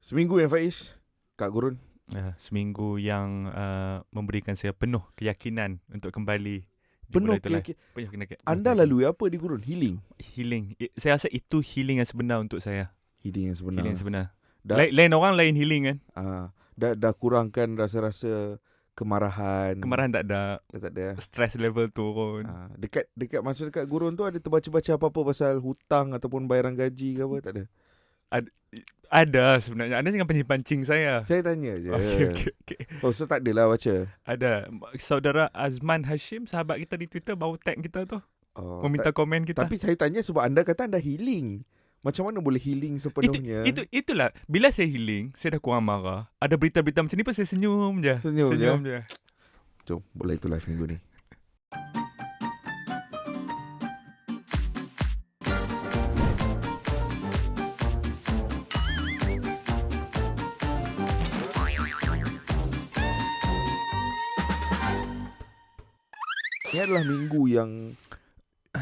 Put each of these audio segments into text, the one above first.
Seminggu yang Faiz, Kak Gurun. Seminggu yang memberikan saya penuh keyakinan untuk kembali di Penuh Bola Itulah. keyakinan. Penuh Anda keyakinan. lalui apa di Gurun? Healing. Healing. Saya rasa itu healing yang sebenar untuk saya. Healing yang sebenar. Healing yang sebenar. Dah, Lain orang lain healing kan. dah kurangkan rasa-rasa kemarahan. Kemarahan tak ada. Dah tak ada. Stress level turun. Dekat masa dekat Gurun tu ada terbaca-baca apa-apa pasal hutang ataupun bayaran gaji ke apa? Tak ada. Ada sebenarnya. Anda jangan pancing-pancing saya. Saya tanya je. Okay. Oh, so tak adalah baca. Ada. Saudara Azman Hashim, sahabat kita di Twitter, baru tag kita tu. Meminta komen kita. Tapi saya tanya sebab anda kata anda healing. Macam mana boleh healing sepenuhnya? Itulah. Bila saya healing, saya dah kurang marah. Ada berita-berita macam ni pun saya senyum je. Senyum je. Jom, Bola Itulah minggu ni. Ini adalah minggu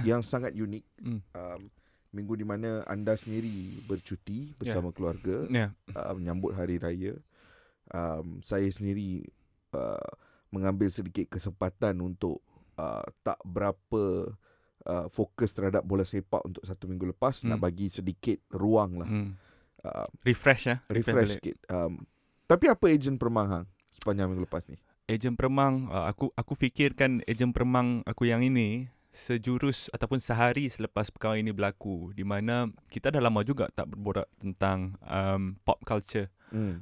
yang sangat unik. Minggu di mana anda sendiri bercuti bersama keluarga, menyambut hari raya. Saya sendiri mengambil sedikit kesempatan untuk tak berapa fokus terhadap bola sepak untuk 1 minggu lepas. Nak bagi sedikit ruang lah. Refresh sikit. Tapi apa ejen Permang sepanjang minggu lepas ni? Ejen Permang, aku fikirkan ejen Permang aku yang ini sejurus ataupun sehari selepas perkara ini berlaku, di mana kita dah lama juga tak berborak tentang pop culture,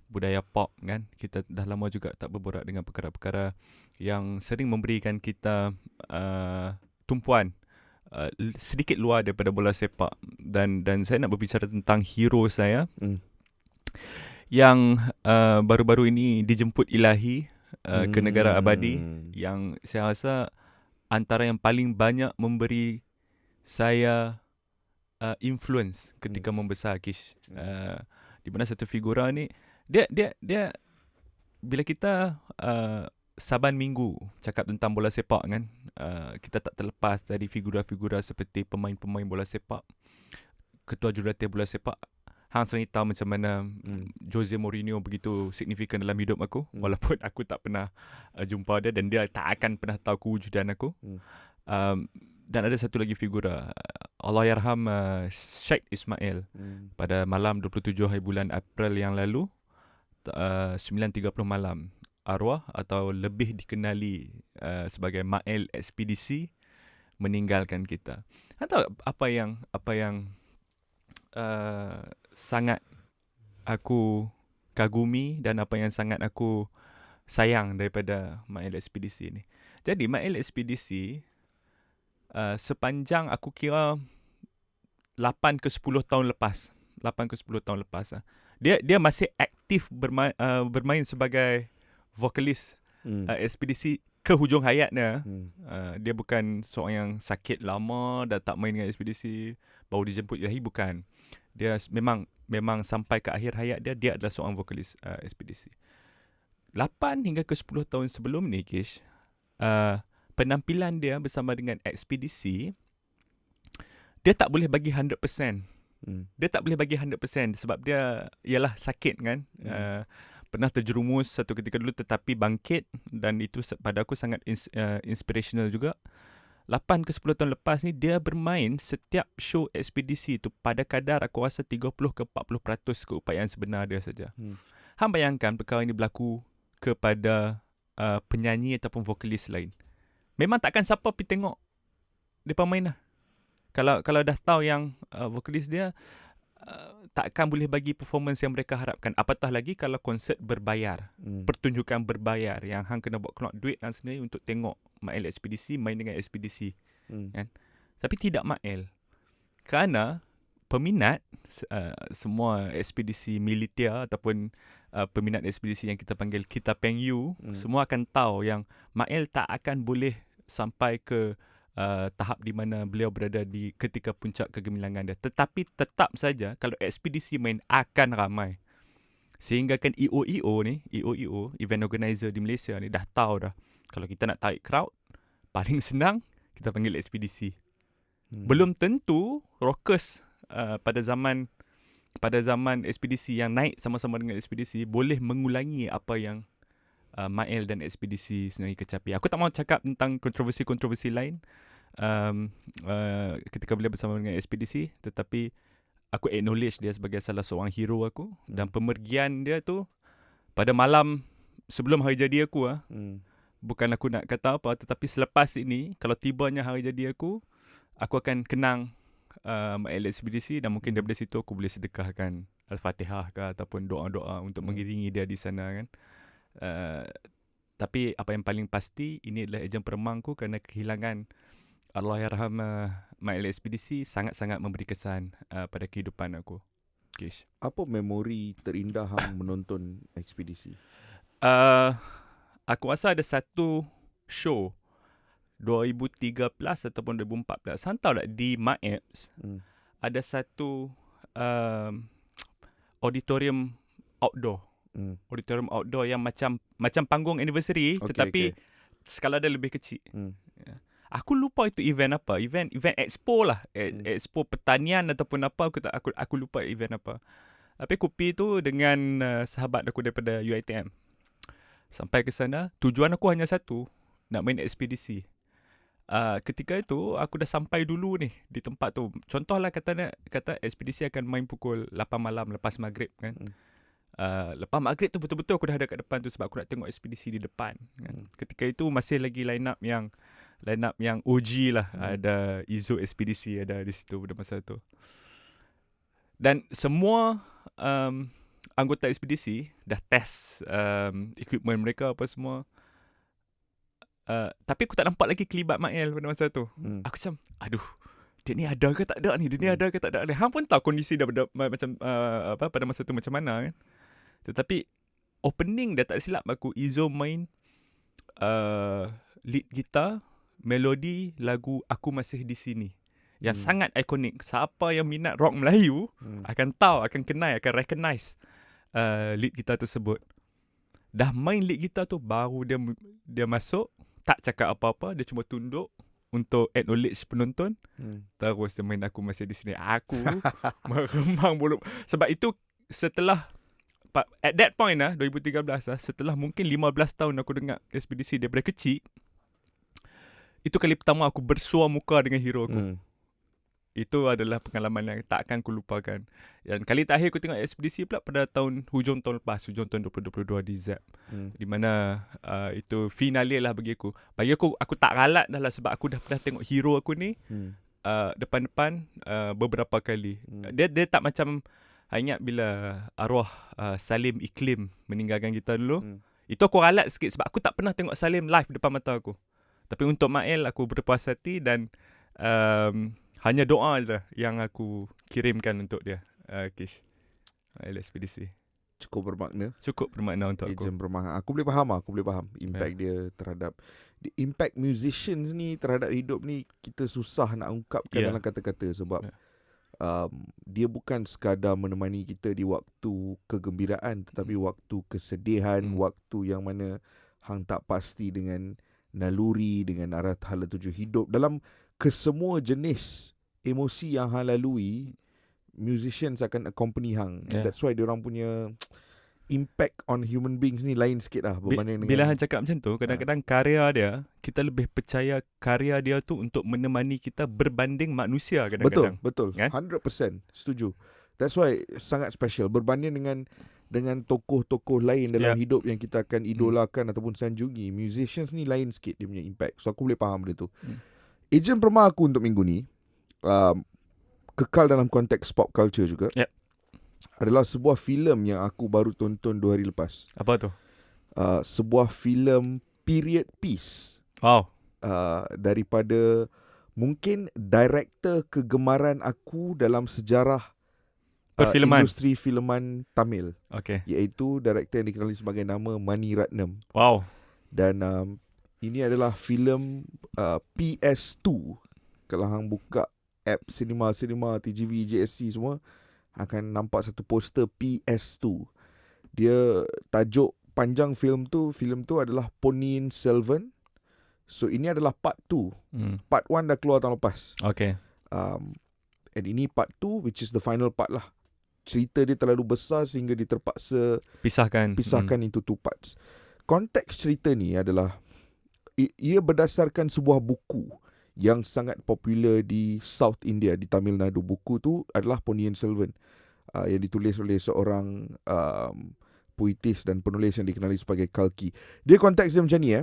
budaya pop kan. Kita dah lama juga tak berborak dengan perkara-perkara yang sering memberikan kita tumpuan sedikit luar daripada bola sepak. Dan saya nak berbicara tentang hero saya yang baru-baru ini dijemput ilahi ke negara abadi, yang saya rasa antara yang paling banyak memberi saya influence ketika membesar, Kish. Di mana satu figura ni dia bila kita Saban minggu cakap tentang bola sepak kan, kita tak terlepas dari figura-figura seperti pemain-pemain bola sepak, ketua jurulatih bola sepak. Hang sendiri tahu macam mana Jose Mourinho begitu signifikan dalam hidup aku, walaupun aku tak pernah jumpa dia dan dia tak akan pernah tahu kewujudan aku. Dan ada satu lagi figura, Allahyarham Sheikh Ismail, pada malam 27 hari bulan April yang lalu, 9.30 malam, arwah atau lebih dikenali sebagai Mael Ekspedisi meninggalkan kita. Tahu apa yang sangat aku kagumi dan apa yang sangat aku sayang daripada Mael Ekspedisi ni. Jadi Mael Ekspedisi sepanjang aku kira 8 ke 10 tahun lepas, dia masih aktif bermain sebagai vokalis Ekspedisi ke hujung hayatnya. Dia bukan seorang yang sakit lama dah tak main dengan Ekspedisi, baru dijemput ilahi, bukan. Dia memang sampai ke akhir hayat dia adalah seorang vokalis Ekspedisi. 8 hingga ke 10 tahun sebelum ni, Kish, penampilan dia bersama dengan Ekspedisi, dia tak boleh bagi 100%. Dia tak boleh bagi 100% sebab dia ialah sakit kan. Pernah terjerumus satu ketika dulu tetapi bangkit, dan itu pada aku sangat inspirational juga. 8 ke 10 tahun lepas ni dia bermain setiap show Ekspedisi tu pada kadar aku rasa 30 ke 40% keupayaan sebenar dia saja. Hang bayangkan perkara ini berlaku kepada penyanyi ataupun vokalis lain, memang takkan siapa pergi tengok depa main lah. Kalau dah tahu yang vokalis dia takkan boleh bagi performance yang mereka harapkan. Apatah lagi kalau konsert berbayar, pertunjukan berbayar yang hang kena buat keluar duit hang sendiri untuk tengok Mael Ekspedisi main dengan Ekspedisi, kan? Tapi tidak Mael, kerana peminat semua ekspedisi militer ataupun peminat ekspedisi yang kita panggil Kita Peng Yu, semua akan tahu yang Mael tak akan boleh sampai ke tahap di mana beliau berada di ketika puncak kegemilangan dia. Tetapi tetap saja kalau Ekspedisi main akan ramai. Sehingga kan EO, event organizer di Malaysia ni, dah tahu dah, kalau kita nak tarik crowd, paling senang kita panggil Ekspedisi. Belum tentu rockers pada zaman pada zaman ekspedisi yang naik sama-sama dengan ekspedisi boleh mengulangi apa yang Mael dan ekspedisi sebenarnya kecapi. Aku tak mahu cakap tentang kontroversi-kontroversi lain ketika beliau bersama dengan ekspedisi, tetapi aku acknowledge dia sebagai salah seorang hero aku. Dan pemergian dia tu pada malam sebelum hari jadi aku bukan aku nak kata apa, tetapi selepas ini kalau tibanya hari jadi aku akan kenang Mael ekspedisi, dan mungkin daripada situ aku boleh sedekahkan Al-Fatihah ke ataupun doa-doa untuk mengiringi dia di sana kan. Tapi apa yang paling pasti, ini adalah ejen peremangku kerana kehilangan Allahyarham Mael ekspedisi sangat-sangat memberi kesan pada kehidupan aku. Kish. Apa memori terindah hang menonton ekspedisi? Aku rasa ada satu show 2013 ataupun 2014. Hang tahu tak di MAEPS ada satu auditorium outdoor. Auditorium outdoor yang macam panggung anniversary, tetapi skala dia lebih kecil. Ya. Aku lupa itu event apa. Event expo lah. Expo pertanian ataupun apa, aku lupa event apa. Tapi aku pergi tu dengan sahabat aku daripada UiTM. Sampai ke sana, tujuan aku hanya satu, nak main ekspedisi. Ketika itu aku dah sampai dulu ni di tempat tu. Contohlah kata ekspedisi akan main pukul 8 malam lepas maghrib kan. Lepas maghrib tu betul-betul aku dah ada kat depan tu sebab aku nak tengok ekspedisi di depan kan. Ketika itu masih lagi line up yang OG lah. Ada Izo ekspedisi ada di situ pada masa tu. Dan semua anggota ekspedisi dah test equipment mereka apa semua. Tapi aku tak nampak lagi kelibat Mael pada masa tu. Aku macam, aduh, dia ni ada ke tak ada ni? Hang pun tahu kondisi dah macam pada masa tu macam mana kan. Tetapi opening dah tak silap aku, Izo main lead gitar, melodi lagu Aku Masih di Sini yang sangat ikonik. Siapa yang minat rock Melayu akan tahu, akan kenal, akan recognize lead gitar tersebut. Dah main lead gitar tu baru dia masuk, tak cakap apa-apa, dia cuma tunduk untuk acknowledge penonton. Terus dia main Aku Masih di Sini. Aku meremang bulu. Sebab itu setelah at that point 2013 setelah mungkin 15 tahun aku dengar ekspedisi daripada kecil, itu kali pertama aku bersuah muka dengan hero aku. Itu adalah pengalaman yang tak akan aku lupakan. Dan kali terakhir aku tengok ekspedisi pula pada hujung tahun lepas, hujung tahun 2022 di ZEP. Di mana itu finale lah bagi aku. Bagi aku tak ralat dah lah sebab aku dah pernah tengok hero aku ni depan-depan beberapa kali. Dia tak macam, ingat bila arwah Salim Iklim meninggalkan kita dulu. Itu aku ralat sikit sebab aku tak pernah tengok Salim live depan mata aku. Tapi untuk Mael aku berpuas hati dan hanya doa je yang aku kirimkan untuk dia. Kish. Mael ekspedisi. Cukup bermakna untuk aku. Ejen bermakna. Aku boleh faham impact dia terhadap impact musicians ni terhadap hidup ni. Kita susah nak ungkapkan dalam kata-kata sebab dia bukan sekadar menemani kita di waktu kegembiraan, tetapi waktu kesedihan, waktu yang mana hang tak pasti dengan naluri, dengan arah hala tuju hidup. Dalam kesemua jenis emosi yang hang lalui, musicians akan accompany hang. That's why diorang punya impact on human beings ni lain sikit lah berbanding dengan. Bila hang cakap macam tu, kadang-kadang karya dia, kita lebih percaya karya dia tu untuk menemani kita berbanding manusia kadang-kadang. Betul kan? 100% setuju. That's why sangat special berbanding dengan tokoh-tokoh lain dalam hidup yang kita akan idolakan ataupun sanjungi. Musicians ni lain sikit dia punya impact. So aku boleh faham benda tu. Ejen perma aku untuk minggu ni kekal dalam konteks pop culture juga. Adalah sebuah filem yang aku baru tonton 2 hari lepas. Apa tu? Sebuah filem period piece. Wow. Daripada mungkin director kegemaran aku dalam sejarah industri fileman Tamil. Iaitu director yang dikenali sebagai nama Mani Ratnam. Wow. Dan ini adalah filem PS2. Kalau hang buka app cinema TGV, JSC semua, akan nampak satu poster PS2. Dia tajuk panjang filem tu adalah Ponniyin Selvan. So ini adalah part 2. Part 1 dah keluar tahun lepas. And ini part 2 which is the final part lah. cerita dia terlalu besar sehingga dia terpaksa pisahkan into two parts. Konteks cerita ni adalah ia berdasarkan sebuah buku yang sangat popular di South India, di Tamil Nadu. Buku tu adalah Ponniyin Selvan, yang ditulis oleh seorang puitis dan penulis yang dikenali sebagai Kalki. Dia konteks dia macam ni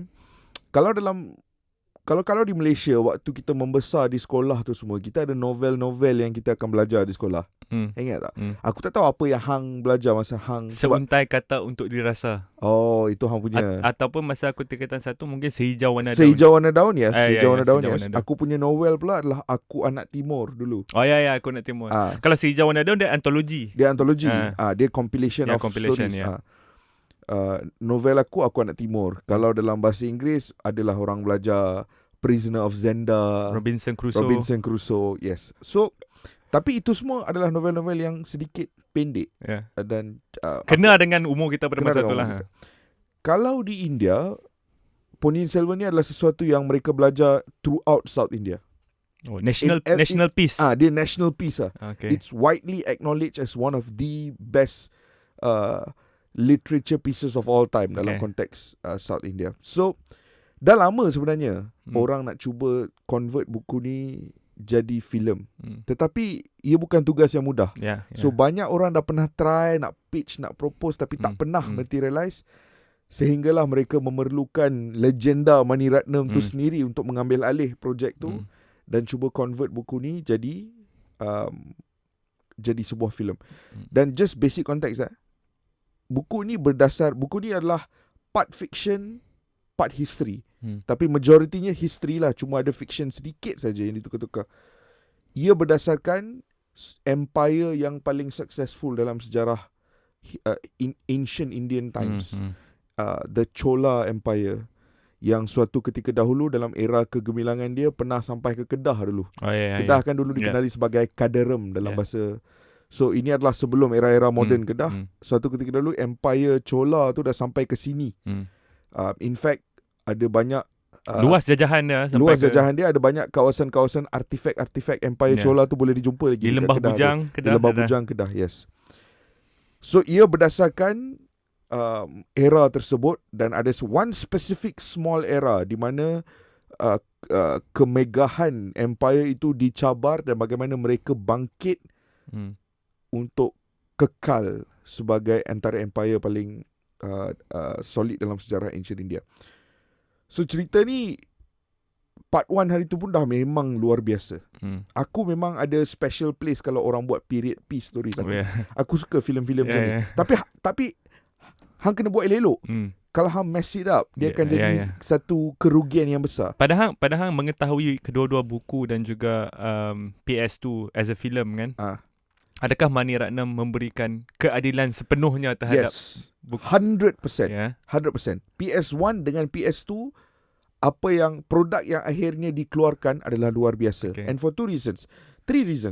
Kalau di Malaysia waktu kita membesar di sekolah tu semua, kita ada novel-novel yang kita akan belajar di sekolah. Ingat tak? Aku tak tahu apa yang hang belajar masa hang seuntai kata untuk dirasa. Oh, itu hang punya. Ataupun masa aku tingkatan 1 mungkin Sehijau Warna Daun. Sehijau Warna Daun, yes. Sehijau Warna Daun, yes. Aku punya novel pula adalah Aku Anak Timur dulu. Oh ya, Aku Anak Timur. Kalau Sehijau Warna Daun dia antologi. Dia compilation of stories. Novel aku Anak Timur. Kalau dalam bahasa Inggeris adalah orang belajar Prisoner of Zenda, Robinson Crusoe, yes. So, tapi itu semua adalah novel-novel yang sedikit pendek dan kena dengan umur kita pada masa itulah. Kalau di India, Ponniyin Selvan ni adalah sesuatu yang mereka belajar throughout South India. Oh, national piece. Dia national piece . Okay. It's widely acknowledged as one of the best literature pieces of all time dalam konteks South India. So, dah lama sebenarnya orang nak cuba convert buku ni jadi filem. Tetapi ia bukan tugas yang mudah. So banyak orang dah pernah try, nak pitch, nak propose, tapi tak pernah materialize. Sehinggalah mereka memerlukan legenda Mani Ratnam tu sendiri untuk mengambil alih projek tu dan cuba convert buku ni jadi sebuah filem. Dan just basic konteks buku ni adalah part fiction, part history. Tapi majoritinya history lah. Cuma ada fiction sedikit saja yang ditukar-tukar. Ia berdasarkan empire yang paling successful dalam sejarah ancient Indian times. The Chola Empire, yang suatu ketika dahulu dalam era kegemilangan dia pernah sampai ke Kedah dulu. Kedah kan dulu dikenali sebagai Kadaram dalam bahasa. So ini adalah sebelum era-era moden Kedah. Suatu ketika dahulu Empire Chola tu dah sampai ke sini. In fact, ada banyak luas jajahan dia ada banyak kawasan-kawasan artifak Empire Chola tu boleh dijumpa lagi di Lembah Bujang Kedah. Di Lembah Bujang Kedah, yes. So ia berdasarkan era tersebut, dan ada one specific small era di mana kemegahan Empire itu dicabar dan bagaimana mereka bangkit untuk kekal sebagai antara Empire paling solid dalam sejarah ancient India. So cerita ni part 1 hari tu pun dah memang luar biasa. Aku memang ada special place kalau orang buat period piece story. Aku suka filem-filem macam ni. Tapi hang kena buat elok. Kalau hang mess it up, dia akan jadi satu kerugian yang besar. Padahal mengetahui kedua-dua buku dan juga PS2 as a film kan. Adakah Mani Ratnam memberikan keadilan sepenuhnya terhadap buku? 100%. 100%. PS1 dengan PS2, produk yang akhirnya dikeluarkan adalah luar biasa. And for 3 reasons.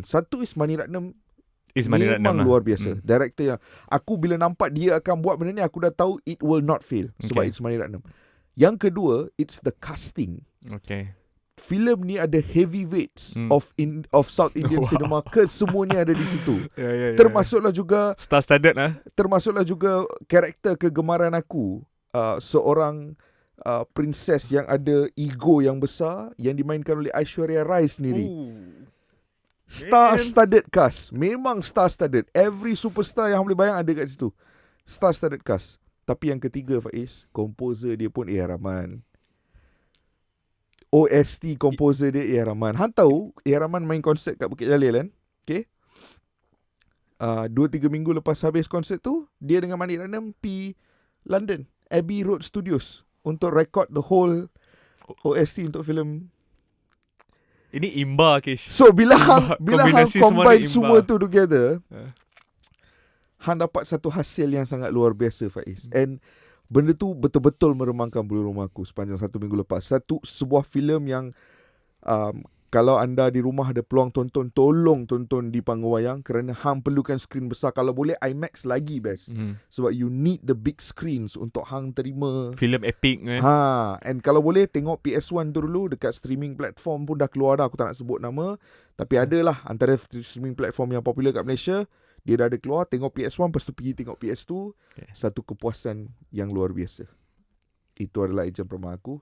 Satu is Mani Ratnam memang luar biasa. Director yang aku bila nampak dia akan buat benda ni, aku dah tahu it will not fail sebab it's Mani Ratnam. Yang kedua, it's the casting. Filem ni ada heavyweights of South Indian cinema, kesemuanya ada di situ. Termasuklah juga star-studded termasuklah juga karakter kegemaran aku, seorang princess yang ada ego yang besar yang dimainkan oleh Aishwarya Rai sendiri. Star-studded cast. Memang star-studded. Every superstar yang boleh bayang ada kat situ. Star-studded cast. Tapi yang ketiga, Faiz, komposer dia pun A.R. Rahman. OST komposer dia A.R. Rahman. Han tahu A.R. Rahman main konsert kat Bukit Jalil kan? Okay. 2-3 minggu lepas habis konsert tu, dia dengan Mani Ratnam pergi London, Abbey Road Studios, untuk record the whole OST untuk filem. Ini imba, Kish. So bila hang combine semua tu together, hang dapat satu hasil yang sangat luar biasa, Faiz. And benda tu betul-betul meremangkan bulu rumah aku sepanjang 1 minggu lepas. Sebuah filem yang kalau anda di rumah ada peluang tonton, tolong tonton di panggung wayang, kerana hang perlukan skrin besar. Kalau boleh IMAX lagi best. Sebab you need the big screens untuk hang terima filem epic kan. And kalau boleh tengok PS1 tu dulu, dekat streaming platform pun dah keluar dah, aku tak nak sebut nama, tapi adalah antara streaming platform yang popular kat Malaysia. Dia dah ada keluar, tengok PS1, lepas tu pergi tengok PS2. Okay. Satu kepuasan yang luar biasa. Itu adalah ejen permah aku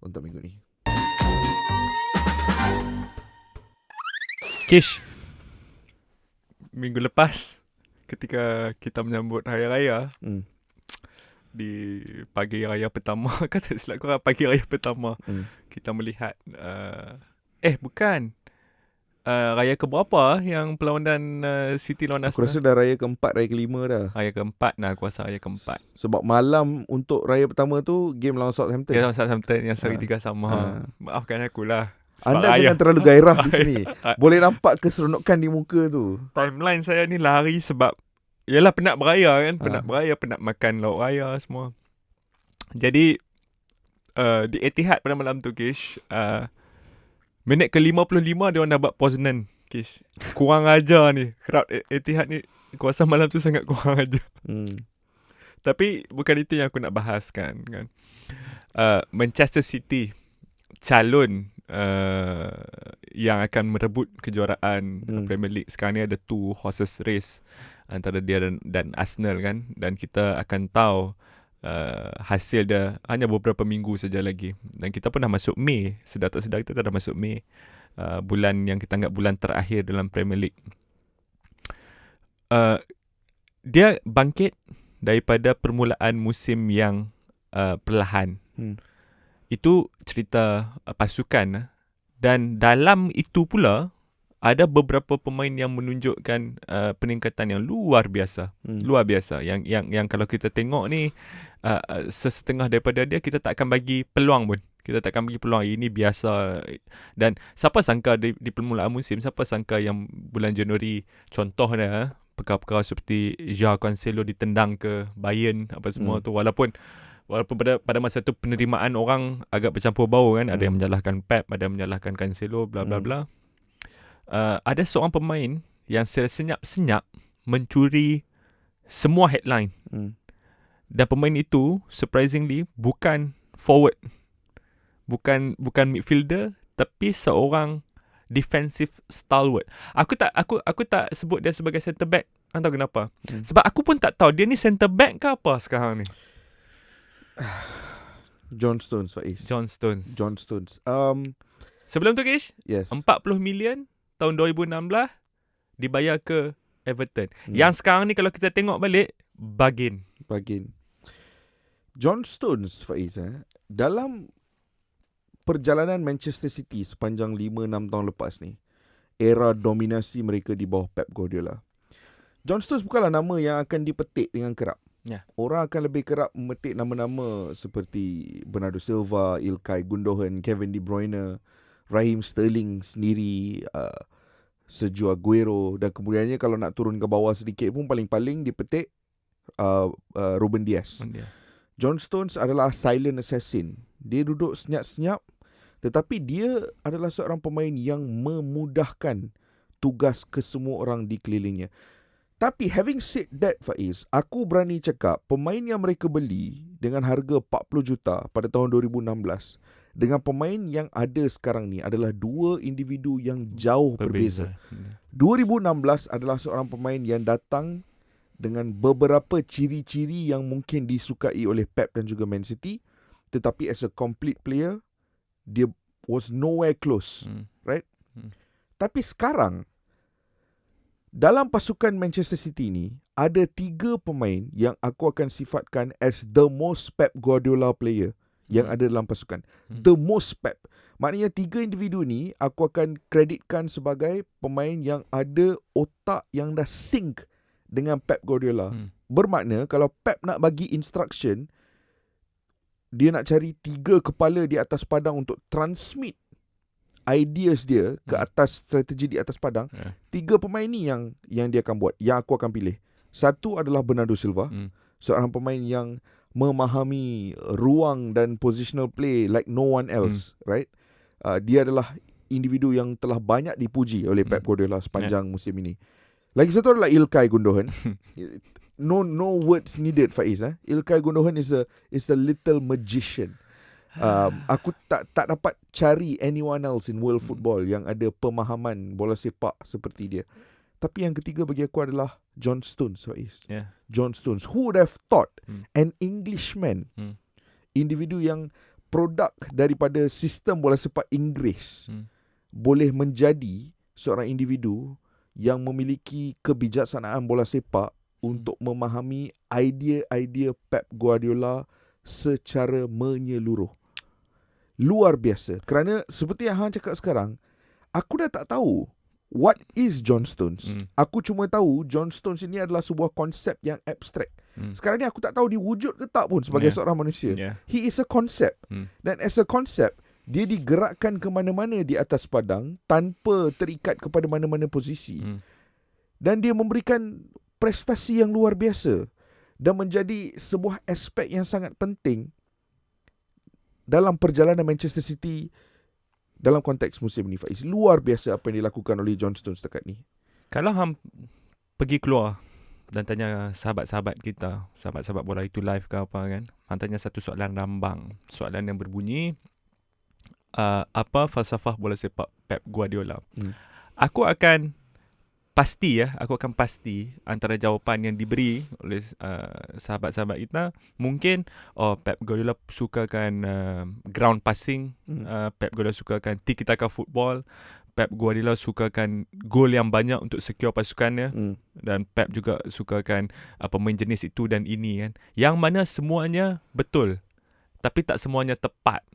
untuk minggu ni. Kish, minggu lepas ketika kita menyambut Hari Raya, di pagi raya pertama, kata silap korang, pagi raya pertama, kita melihat bukan raya keberapa yang perlawanan City lawan Aku Arsenal? rasa dah raya keempat, raya kelima dah. Raya keempat, aku rasa raya keempat. Sebab malam untuk raya pertama tu game lawan Southampton. Ya, lawan Southampton yang seri 3 sama. Maafkan akulah. Anda jangan terlalu gairah di sini. Boleh nampak keseronokan di muka tu. Timeline saya ni lari sebab yalah penat beraya kan. Penat beraya, penat makan lauk raya semua. Jadi di Etihad pada malam tu, Kish, minit ke-55 dia orang dah buat Poznan, Kish. Kurang ajar ni. Crowd Etihad ni kuasa malam tu sangat kurang ajar. Tapi bukan itu yang aku nak bahaskan kan. Manchester City calon yang akan merebut kejuaraan Premier League. Sekarang ni ada 2 horses race antara dia dan Arsenal kan. Dan kita akan tahu hasil dia hanya beberapa minggu saja lagi. Dan kita pun dah masuk Mei. Sedar tak sedar kita dah masuk Mei, bulan yang kita anggap bulan terakhir dalam Premier League. Dia bangkit daripada permulaan musim yang perlahan. Itu cerita pasukan. Dan dalam itu pula ada beberapa pemain yang menunjukkan peningkatan yang luar biasa. Luar biasa. Yang kalau kita tengok ni, sesetengah daripada dia kita tak akan bagi peluang pun. Kita tak akan bagi peluang. Ini biasa. Dan siapa sangka di permulaan musim, siapa sangka yang bulan Januari, contohnya perkara-perkara seperti Joao Cancelo ditendang ke Bayern apa semua tu, walaupun pada masa tu penerimaan orang agak bercampur bau kan. Ada yang menyalahkan Pep, ada yang menyalahkan Cancelo, bla bla bla. Ada seorang pemain yang secara senyap-senyap mencuri semua headline. Dan pemain itu surprisingly bukan forward, bukan midfielder, tapi seorang defensive stalwart. Aku tak sebut dia sebagai centre back. Entah kenapa. Sebab aku pun tak tahu dia ni centre back ke apa sekarang ni. John Stones, Faiz. John Stones. Sebelum tu, Kish, yes, 40 million tahun 2016 dibayar ke Everton. Yang sekarang ni kalau kita tengok balik, bargain. John Stones, Faiz, dalam perjalanan Manchester City sepanjang 5-6 tahun lepas ni, era dominasi mereka di bawah Pep Guardiola, John Stones bukanlah nama yang akan dipetik dengan kerap. Orang akan lebih kerap memetik nama-nama seperti Bernardo Silva, Ilkay Gundogan, Kevin De Bruyne, Raheem Sterling sendiri, Sergio Aguero, dan kemudiannya kalau nak turun ke bawah sedikit pun paling-paling dipetik Ruben Dias. John Stones adalah silent assassin. Dia duduk senyap-senyap, tetapi dia adalah seorang pemain yang memudahkan tugas kesemua orang di kelilingnya. Tapi having said that, Faiz, aku berani cakap pemain yang mereka beli dengan harga 40 juta pada tahun 2016 dengan pemain yang ada sekarang ni adalah 2 individu yang jauh berbeza. 2016 adalah seorang pemain yang datang dengan beberapa ciri-ciri yang mungkin disukai oleh Pep dan juga Man City, tetapi as a complete player, dia was nowhere close, right? Tapi sekarang dalam pasukan Manchester City ni ada 3 pemain yang aku akan sifatkan as the most Pep Guardiola player yang ada dalam pasukan. The most Pep. Maknanya 3 individu ni aku akan kreditkan sebagai pemain yang ada otak yang dah sync dengan Pep Guardiola. Bermakna kalau Pep nak bagi instruction, dia nak cari 3 kepala di atas padang untuk transmit ideas dia ke atas strategi di atas padang. 3 pemain ni yang dia akan buat, yang aku akan pilih. Satu adalah Bernardo Silva, seorang pemain yang memahami ruang dan positional play like no one else, right? Dia adalah individu yang telah banyak dipuji oleh Pep Guardiola sepanjang musim ini. Lagi satu adalah Ilkay Gundogan. No words needed, Faiz. Ilkay Gundogan is a little magician. Aku tak dapat cari anyone else in world football yang ada pemahaman bola sepak seperti dia. Tapi yang ketiga bagi aku adalah John Stones, Faiz. Yeah. John Stones. Who would have thought an Englishman, individu yang produk daripada sistem bola sepak Inggeris, boleh menjadi seorang individu yang memiliki kebijaksanaan bola sepak untuk memahami idea-idea Pep Guardiola secara menyeluruh. Luar biasa. Kerana seperti yang Hang cakap sekarang, aku dah tak tahu what is John Stones. Aku cuma tahu John Stones ini adalah sebuah konsep yang abstrak. Sekarang ni aku tak tahu dia wujud ke tak pun sebagai seorang manusia. He is a concept. Dan as a concept, dia digerakkan ke mana-mana di atas padang tanpa terikat kepada mana-mana posisi. Dan dia memberikan prestasi yang luar biasa dan menjadi sebuah aspek yang sangat penting dalam perjalanan Manchester City dalam konteks musim ni, Faiz. Luar biasa apa yang dilakukan oleh John Stones dekat ni. Kalau Ham pergi keluar dan tanya sahabat-sahabat kita, sahabat-sahabat bola itu live ke apa kan, Ham tanya satu soalan rambang. Soalan yang berbunyi, apa falsafah bola sepak Pep Guardiola? Aku akan pasti antara jawapan yang diberi oleh sahabat-sahabat kita, mungkin Pep Guardiola sukakan ground passing, Pep Guardiola sukakan tiki-taka football, Pep Guardiola sukakan gol yang banyak untuk secure pasukannya, dan Pep juga sukakan pemain jenis itu dan ini kan. Yang mana semuanya betul, tapi tak semuanya tepat.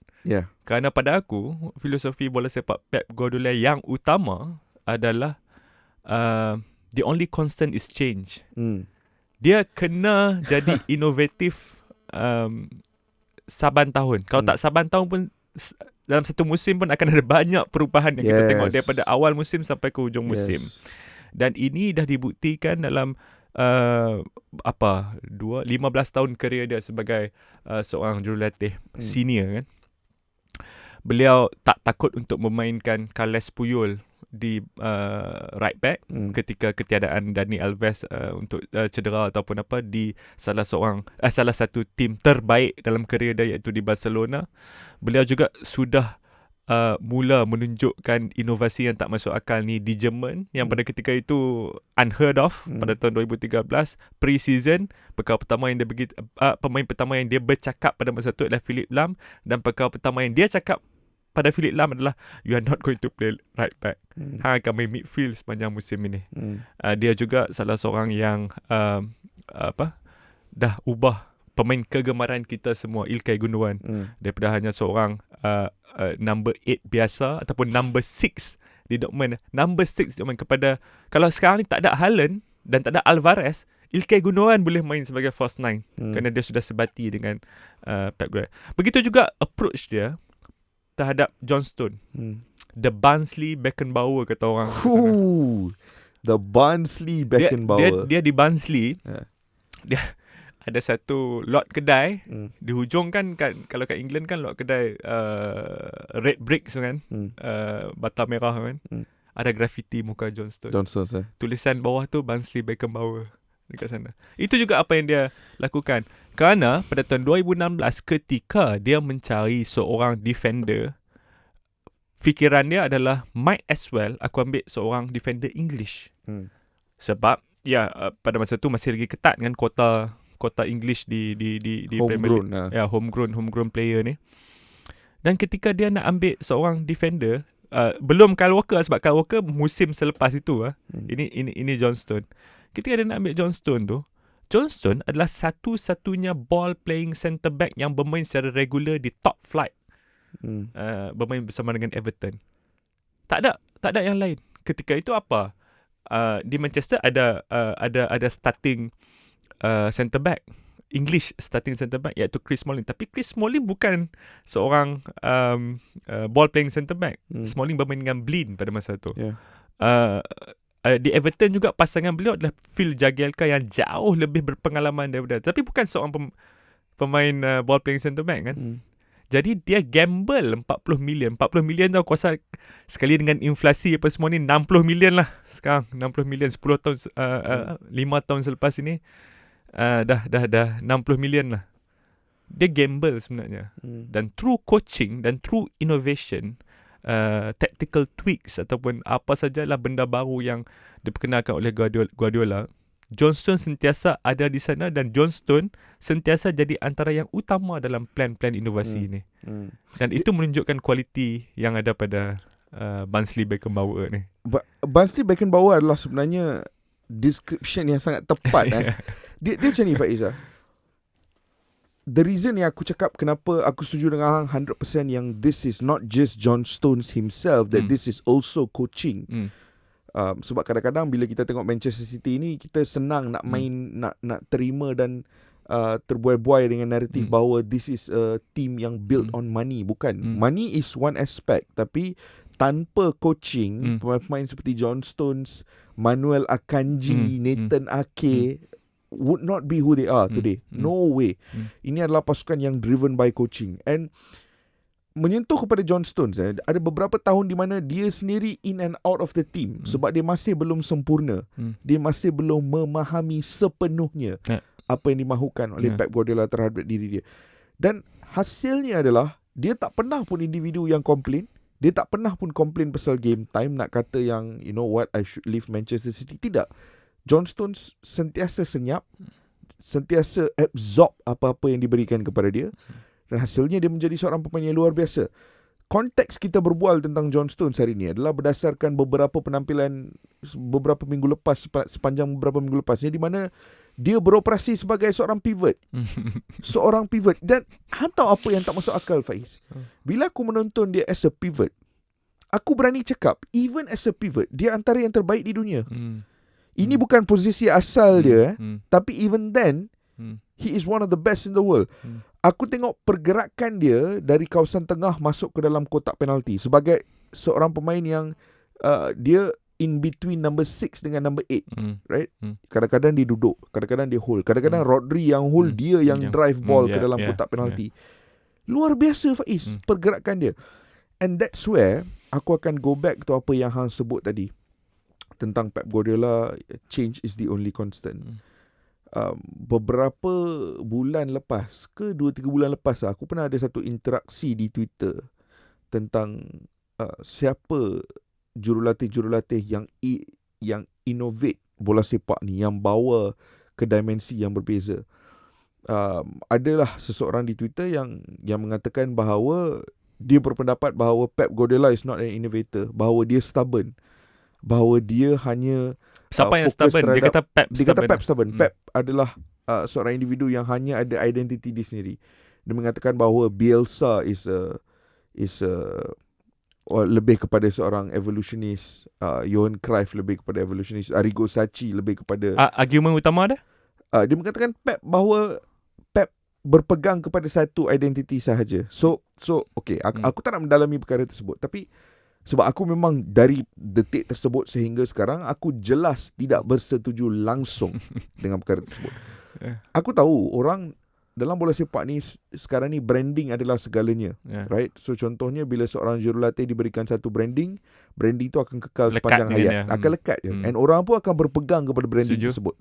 Kerana pada aku, filosofi bola sepak Pep Guardiola yang utama adalah the only constant is change. Dia kena jadi inovatif saban tahun. Kalau tak saban tahun pun, dalam satu musim pun akan ada banyak perubahan yang kita tengok daripada awal musim sampai ke hujung musim. Dan ini dah dibuktikan dalam 15 tahun kerjaya dia sebagai seorang jurulatih senior kan. Beliau tak takut untuk memainkan Carles Puyol di right back ketika ketiadaan Dani Alves untuk cedera ataupun apa di salah satu tim terbaik dalam kerjaya dia, iaitu di Barcelona. Beliau juga sudah mula menunjukkan inovasi yang tak masuk akal ni di Jerman, yang pada ketika itu unheard of pada tahun 2013 pre-season. Pemain pertama yang dia bercakap pada masa itu adalah Philipp Lahm, dan perkara pertama yang dia cakap pada Philipp Lahm adalah, you are not going to play right back. Hang akan main midfield sepanjang musim ini. Dia juga salah seorang yang dah ubah pemain kegemaran kita semua, Ilkay Gundogan, daripada hanya seorang number 8 biasa ataupun number 6 di Dortmund, kepada, kalau sekarang ni tak ada Haaland dan tak ada Alvarez, Ilkay Gundogan boleh main sebagai false nine, kerana dia sudah sebati dengan Pep Guardiola. Begitu juga approach dia terhadap John Stones. The Barnsley Beckenbauer kata orang. The Barnsley Beckenbauer. Dia di Barnsley. Dia ada satu lot kedai di hujung kan kalau kat England kan lot kedai red bricks kan, bata merah kan. Ada graffiti muka John Stones. Tulisan bawah tu Barnsley Beckenbauer dekat sana. Itu juga apa yang dia lakukan. Kerana pada tahun 2016 ketika dia mencari seorang defender, fikiran dia adalah might as well aku ambil seorang defender English. Sebab pada masa tu masih lagi ketat kan kota English di homegrown Premier League. Homegrown player ni. Dan ketika dia nak ambil seorang defender, belum Kyle Walker, sebab Kyle Walker musim selepas itu ini John Stones. Ketika dia nak ambil John Stones tu, John Stones adalah satu-satunya ball playing centre back yang bermain secara regular di top flight. Bermain bersama dengan Everton. Tak ada yang lain. Ketika itu apa? Di Manchester ada starting centre back, English starting centre back, iaitu Chris Smalling. Tapi Chris Smalling bukan seorang ball playing centre back. Smalling bermain dengan Blind pada masa tu. Di Everton juga pasangan beliau adalah Phil Jagielka yang jauh lebih berpengalaman daripada, tapi bukan seorang pemain ball playing centre back kan. Jadi dia gamble 40 million tau, kuasa sekali dengan inflasi apa semua ni 60 million lah sekarang. 60 million 10 tahun 5 tahun selepas ini dah 60 million lah. Dia gamble sebenarnya. Dan through coaching dan through innovation, tactical tweaks ataupun apa sajalah benda baru yang diperkenalkan oleh Guardiola, John Stones sentiasa ada di sana dan John Stones sentiasa jadi antara yang utama dalam plan-plan inovasi ni. Dan itu menunjukkan kualiti yang ada pada Barnsley Beckenbauer ni. Barnsley Beckenbauer adalah sebenarnya description yang sangat tepat. Dia macam ni, Faiz. The reason yang aku cakap kenapa aku setuju dengan hang 100% yang this is not just John Stones himself, that this is also coaching. Sebab kadang-kadang bila kita tengok Manchester City ni, kita senang nak main, nak terima dan terbuai-buai dengan naratif bahawa this is a team yang built on money. Bukan. Money is one aspect, tapi tanpa coaching, pemain-pemain seperti John Stones, Manuel Akanji, Nathan Ake would not be who they are today. No way. Ini adalah pasukan yang driven by coaching. And menyentuh kepada John Stones, ada beberapa tahun di mana dia sendiri in and out of the team sebab dia masih belum sempurna. Dia masih belum memahami sepenuhnya apa yang dimahukan oleh Pep Guardiola terhadap diri dia. Dan hasilnya adalah dia tak pernah pun individu yang komplain. Dia tak pernah pun komplain pasal game time, nak kata yang you know what, I should leave Manchester City. Tidak. John Stones sentiasa senyap, sentiasa absorb apa-apa yang diberikan kepada dia, dan hasilnya dia menjadi seorang pemain yang luar biasa. Konteks kita berbual tentang John Stones hari ini adalah berdasarkan beberapa penampilan beberapa minggu lepas, sepanjang beberapa minggu lepas, di mana dia beroperasi sebagai seorang pivot. Seorang pivot. Dan tahu apa yang tak masuk akal, Faiz? Bila aku menonton dia as a pivot, aku berani cakap, even as a pivot, dia antara yang terbaik di dunia. Ini bukan posisi asal dia, tapi even then, he is one of the best in the world. Aku tengok pergerakan dia dari kawasan tengah masuk ke dalam kotak penalti sebagai seorang pemain yang dia in between number 6 dengan number 8, right? Kadang-kadang dia duduk, kadang-kadang dia hold, kadang-kadang Rodri yang hold, dia yang drive ball ke dalam kotak penalti. Luar biasa, Faiz, pergerakan dia. And that's where aku akan go back to apa yang hang sebut tadi tentang Pep Guardiola, change is the only constant. Beberapa bulan lepas ke 2-3 bulan lepas, aku pernah ada satu interaksi di Twitter tentang siapa jurulatih-jurulatih yang innovate bola sepak ni, yang bawa ke dimensi yang berbeza. Adalah seseorang di Twitter yang mengatakan bahawa dia berpendapat bahawa Pep Guardiola is not an innovator, bahawa dia stubborn, bahawa dia hanya siapa yang stubborn? Dia kata Pep stubborn. Pep adalah seorang individu yang hanya ada identiti dia sendiri. Dia mengatakan bahawa Bielsa is lebih kepada seorang evolutionist, Johan Cruyff lebih kepada evolutionist, Arrigo Sacchi lebih kepada argument utama dia? Dia mengatakan bahawa Pep berpegang kepada satu identiti sahaja. So okay, aku tak nak mendalami perkara tersebut, tapi sebab aku memang dari detik tersebut sehingga sekarang, aku jelas tidak bersetuju langsung dengan perkara tersebut. Aku tahu orang dalam bola sepak ni sekarang ni branding adalah segalanya, right? So contohnya bila seorang jurulatih diberikan satu branding tu akan kekal sepanjang hayat, akan lekat je. And orang pun akan berpegang kepada branding tersebut.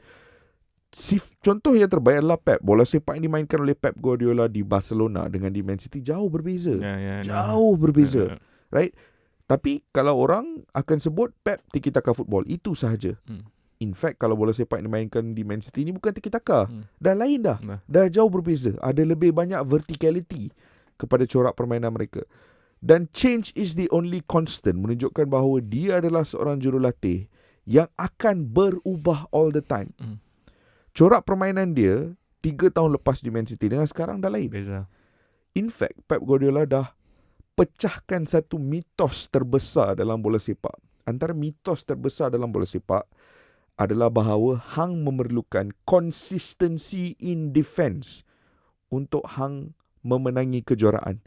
Contoh yang terbaik adalah Pep. Bola sepak yang dimainkan oleh Pep Guardiola di Barcelona dengan di Man City jauh berbeza. Jauh berbeza, right? Tapi kalau orang akan sebut Pep tiki-taka football, itu sahaja. In fact, kalau bola sepak yang dimainkan di Man City ni bukan tiki-taka. Dah lain dah. Dah jauh berbeza. Ada lebih banyak verticality kepada corak permainan mereka. Dan change is the only constant, menunjukkan bahawa dia adalah seorang jurulatih yang akan berubah all the time. Corak permainan dia 3 tahun lepas di Man City dengan sekarang dah lain. Beza. In fact, Pep Guardiola dah pecahkan satu mitos terbesar dalam bola sepak. Antara mitos terbesar dalam bola sepak adalah bahawa hang memerlukan consistency in defense untuk hang memenangi kejuaraan.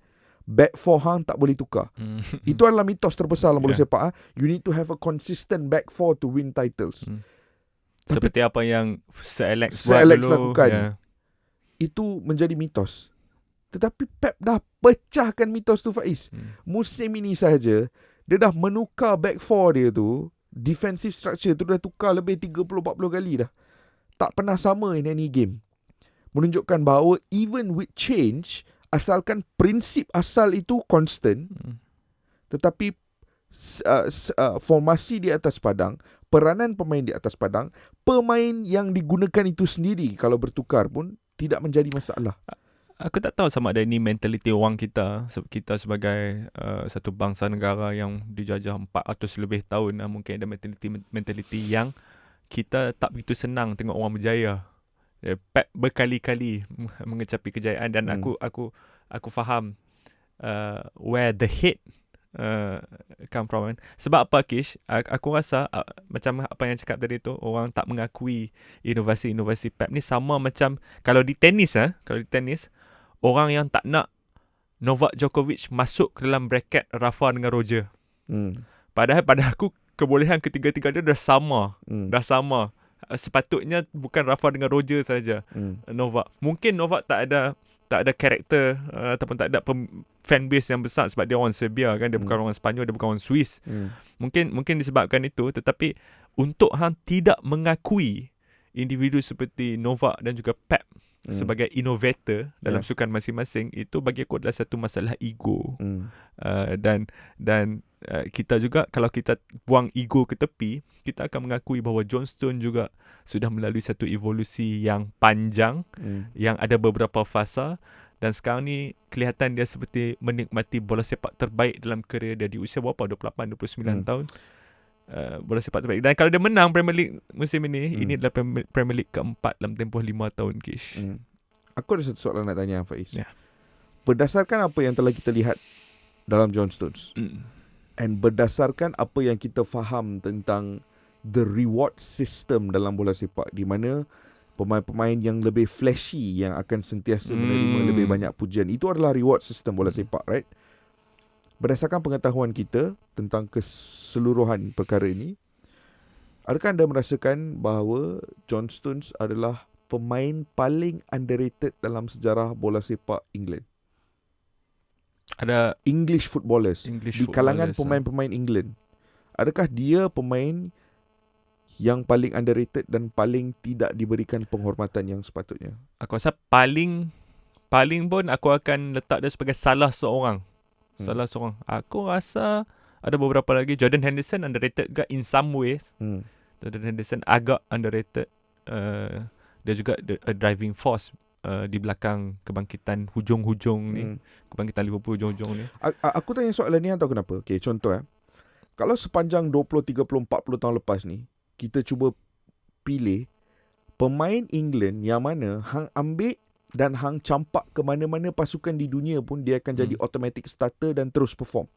Back four hang tak boleh tukar. Itu adalah mitos terbesar dalam bola sepak. You need to have a consistent back four to win titles. Seperti apa yang Sir Alex lakukan. Itu menjadi mitos. Tetapi Pep dah pecahkan mitos tu, Faiz. Musim ini sahaja, dia dah menukar back four dia tu, defensive structure tu dah tukar lebih 30-40 kali dah. Tak pernah sama in any game. Menunjukkan bahawa even with change, asalkan prinsip asal itu constant, Tetapi formasi di atas padang, peranan pemain di atas padang, pemain yang digunakan itu sendiri kalau bertukar pun tidak menjadi masalah. Aku tak tahu sama ada ini mentaliti orang kita sebagai satu bangsa negara yang dijajah 400 lebih tahun, mungkin ada mentaliti yang kita tak begitu senang tengok orang berjaya. Pep berkali-kali mengecapi kejayaan dan aku faham where the hate come from. Sebab apa, Kish? Aku rasa macam apa yang cakap tadi tu, orang tak mengakui inovasi-inovasi Pep ni sama macam kalau di tenis, orang yang tak nak Novak Djokovic masuk ke dalam bracket Rafa dengan Roger. Padahal pada aku kebolehan ketiga-tiga dia dah sama. Sepatutnya bukan Rafa dengan Roger saja. Novak. Mungkin Novak tak ada karakter ataupun tak ada fanbase yang besar sebab dia orang Serbia kan, dia bukan orang Sepanyol, dia bukan orang Swiss. Mungkin disebabkan itu, tetapi untuk hang tidak mengakui individu seperti Novak dan juga Pep sebagai innovator dalam sukan masing-masing, itu bagi aku adalah satu masalah ego. Dan kita juga, kalau kita buang ego ke tepi, kita akan mengakui bahawa John Stones juga sudah melalui satu evolusi yang panjang, yang ada beberapa fasa, dan sekarang ni kelihatan dia seperti menikmati bola sepak terbaik dalam kerjaya dia di usia berapa? 28-29 tahun. Bola sepak terbaik. Dan kalau dia menang Premier League musim ini, ini adalah Premier League keempat dalam tempoh 5 tahun, Kish. Aku ada satu soalan nak tanya, Faiz. Berdasarkan apa yang telah kita lihat dalam John Stones, and berdasarkan apa yang kita faham tentang the reward system dalam bola sepak, di mana pemain-pemain yang lebih flashy yang akan sentiasa menerima lebih banyak pujian, itu adalah reward system bola sepak, right? Berdasarkan pengetahuan kita tentang keseluruhan perkara ini, adakah anda merasakan bahawa John Stones adalah pemain paling underrated dalam sejarah bola sepak England? Ada English footballers di kalangan pemain-pemain England, adakah dia pemain yang paling underrated dan paling tidak diberikan penghormatan yang sepatutnya? Aku rasa paling pun aku akan letak dia sebagai salah seorang. Aku rasa ada beberapa lagi. Jordan Henderson underrated juga in some ways. Jordan Henderson agak underrated. Dia juga a driving force di belakang kebangkitan hujung-hujung ni, kebangkitan Liverpool hujung-hujung ni. Aku tanya soalan ni tahu kenapa? Okay, contoh kalau sepanjang 20, 30, 40 tahun lepas ni, kita cuba pilih pemain England yang mana hang ambil dan hang campak ke mana-mana pasukan di dunia pun dia akan jadi automatic starter dan terus perform.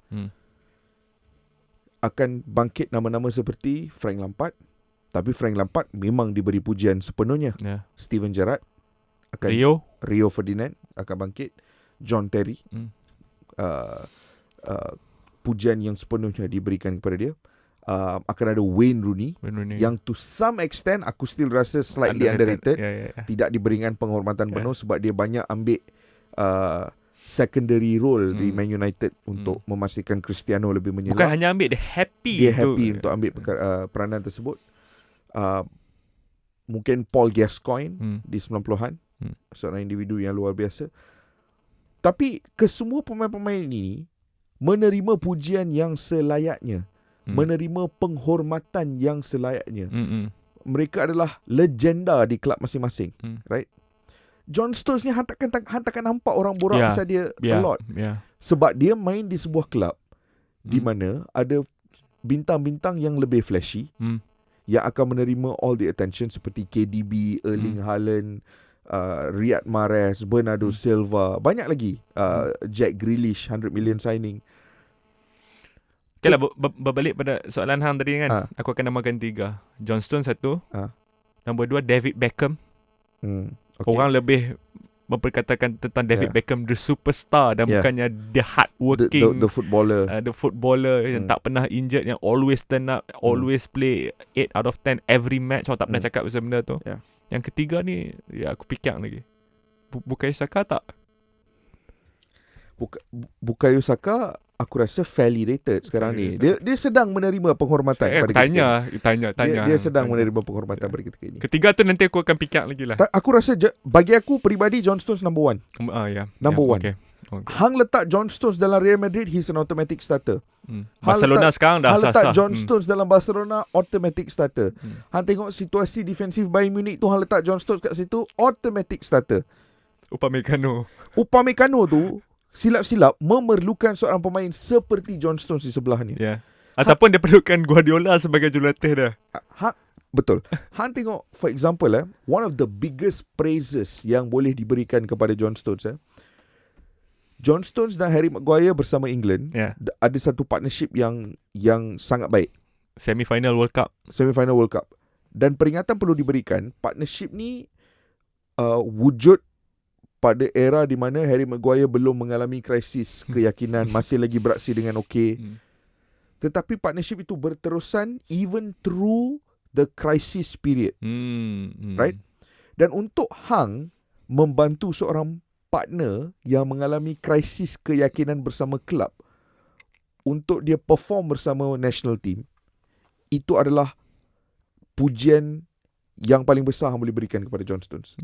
Akan bangkit nama-nama seperti Frank Lampard. Tapi Frank Lampard memang diberi pujian sepenuhnya. Steven Gerrard akan, Rio Ferdinand akan bangkit. John Terry, pujian yang sepenuhnya diberikan kepada dia. Akan ada Wayne Rooney yang to some extent aku still rasa slightly underrated. Tidak diberikan penghormatan penuh sebab dia banyak ambil secondary role di Man United untuk memastikan Cristiano lebih menyelam. Bukan hanya ambil, dia happy untuk ambil peranan tersebut. Mungkin Paul Gascoigne di 90-an, seorang individu yang luar biasa. Tapi kesemua pemain-pemain ini menerima pujian yang selayaknya, menerima penghormatan yang selayaknya. Mereka adalah legenda di kelab masing-masing, right? John Stones ni hang takkan nampak orang borak pasal dia a lot. Sebab dia main di sebuah kelab di mana ada bintang-bintang yang lebih flashy, yang akan menerima all the attention seperti KDB, Erling Haaland, Riyad Mahrez, Bernardo Silva, banyak lagi, Jack Grealish, 100 million signing. Okay lah, berbalik pada soalan hang tadi kan, aku akan namakan 3. John Stones 1, nombor 2 David Beckham. Orang lebih memperkatakan tentang David Beckham the superstar dan bukannya the hard working, the footballer, the footballer yang tak pernah injured, yang always turn up, always play 8 out of 10 every match. Orang tak pernah cakap pasal benda tu. Yang ketiga ni aku fikir lagi, Bukayo Saka tak? Bukayo Saka aku rasa fairly rated sekarang ni. Dia sedang menerima penghormatan pada kita. Tanya. Dia sedang menerima penghormatan pada kita ini. Ketiga tu nanti aku akan fikir lagi lah. Aku rasa bagi aku peribadi John Stones number 1. Number 1. Okay. Hang letak John Stones dalam Real Madrid, he's an automatic starter. Barcelona sekarang dah Hang letak sah-sah. John Stones dalam Barcelona, automatic starter. Hang tengok situasi defensif Bayern Munich tu, hang letak John Stones kat situ, automatic starter. Upamecano tu silap-silap memerlukan seorang pemain seperti John Stones di sebelah ni. Ataupun dia perlukan Guardiola sebagai jurulatih dah. Betul. Hang tengok, for example, one of the biggest praises yang boleh diberikan kepada John Stones, John Stones dan Harry Maguire bersama England ada satu partnership yang sangat baik. Semi-final World Cup. Dan peringatan perlu diberikan, partnership ni wujud pada era di mana Harry Maguire belum mengalami krisis keyakinan, masih lagi beraksi dengan okey. Tetapi partnership itu berterusan even through the crisis period. Right? Dan untuk hang membantu seorang partner yang mengalami krisis keyakinan bersama kelab untuk dia perform bersama national team, itu adalah pujian yang paling besar yang boleh berikan kepada John Stones.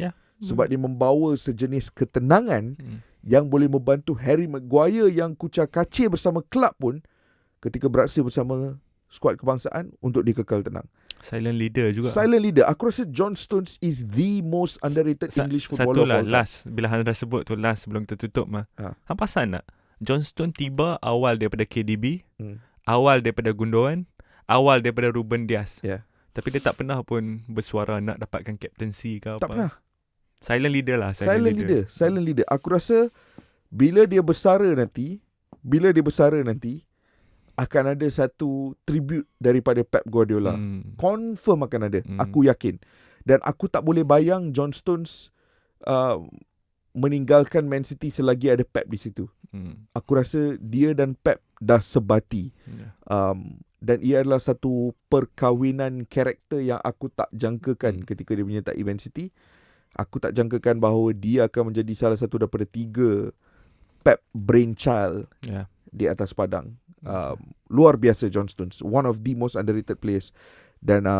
Sebab dia membawa sejenis ketenangan yang boleh membantu Harry Maguire yang kucar-kacir bersama kelab pun ketika beraksi bersama skuad kebangsaan untuk dia kekal tenang. Silent leader juga. Aku rasa John Stones is the most underrated English footballer of all time. Last, bila hang dah sebut tu last sebelum kita tutup hang pasal nak John Stones tiba awal daripada KDB, awal daripada Gundogan, awal daripada Ruben Dias. Tapi dia tak pernah pun bersuara nak dapatkan captaincy ke apa. Tak pernah. Silent leader lah. Silent leader. Aku rasa bila dia bersara nanti akan ada satu tribute daripada Pep Guardiola. Confirm akan ada. Aku yakin. Dan aku tak boleh bayang John Stones meninggalkan Man City selagi ada Pep di situ. Aku rasa dia dan Pep dah sebati. Dan ia adalah satu perkahwinan karakter yang aku tak jangkakan ketika dia menyertai Man City. Aku tak jangkakan bahawa dia akan menjadi salah satu daripada 3 Pep brainchild di atas padang. Luar biasa John Stones, one of the most underrated players. Dan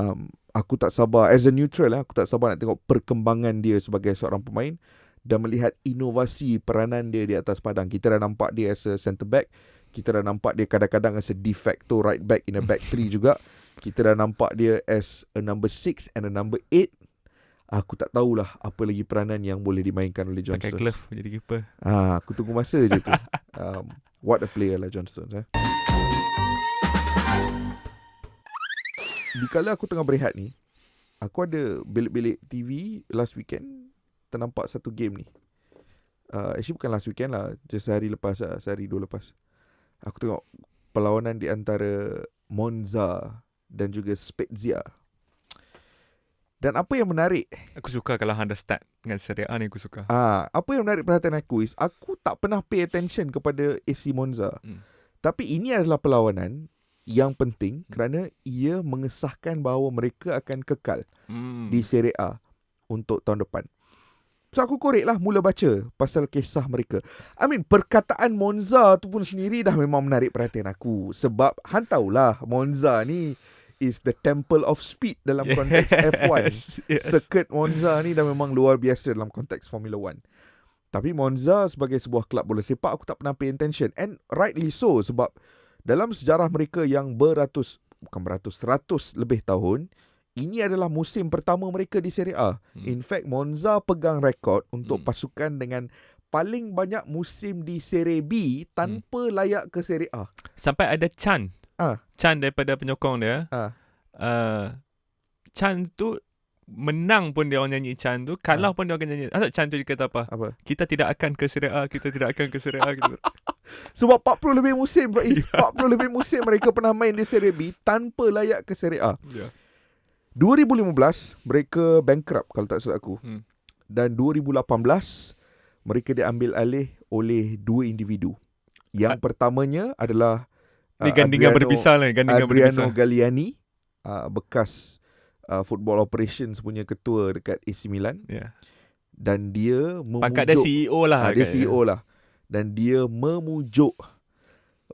aku tak sabar, as a neutral, aku tak sabar nak tengok perkembangan dia sebagai seorang pemain dan melihat inovasi peranan dia di atas padang. Kita dah nampak dia as a centre back, kita dah nampak dia kadang-kadang as a de facto right back in a back 3 juga. Kita dah nampak dia as a number 6 and a number 8. Aku tak tahulah apa lagi peranan yang boleh dimainkan oleh John Stones. Pakai glove jadi keeper. Aku tunggu masa je tu. What a player lah John Stones. Dikala aku tengah berehat ni, aku ada belik-belik TV last weekend, ternampak satu game ni. Actually bukan last weekend lah, just sehari lepas lah, sehari 2 lepas. Aku tengok perlawanan di antara Monza dan juga Spezia. Dan apa yang menarik, aku suka kalau anda start dengan Serie A ni, aku suka. Apa yang menarik perhatian aku is, aku tak pernah pay attention kepada AC Monza. Tapi ini adalah perlawanan yang penting kerana ia mengesahkan bahawa mereka akan kekal di Serie A untuk tahun depan. So aku korek lah mula baca pasal kisah mereka. Perkataan Monza tu pun sendiri dah memang menarik perhatian aku. Sebab han tahulah Monza ni is the temple of speed dalam konteks F1. Circuit Monza ni dah memang luar biasa dalam konteks Formula 1. Tapi Monza sebagai sebuah kelab bola sepak, aku tak pernah pay attention. And rightly so, sebab dalam sejarah mereka yang beratus lebih tahun, ini adalah musim pertama mereka di Serie A. In fact, Monza pegang rekod untuk pasukan dengan paling banyak musim di Serie B tanpa layak ke Serie A. Sampai ada Chan. Chan daripada penyokong dia. Chan tu menang pun dia orang nyanyi Chan tu, kalah pun dia akan nyanyi. Chan tu dia kata apa? Kita tidak akan ke Serie A, kita tidak akan ke Serie A gitu. Sebab 40 lebih musim, 40 lebih musim mereka pernah main di Serie B tanpa layak ke Serie A. 2015 mereka bankrupt kalau tak silap aku. Dan 2018 mereka diambil alih oleh 2 individu. Yang pertamanya adalah gandingan berpisah lah, Adriano Galliani, bekas football operations punya ketua dekat AC Milan. Dan dia memujuk, pangkat dia CEO lah. Dia CEO lah. Dan dia memujuk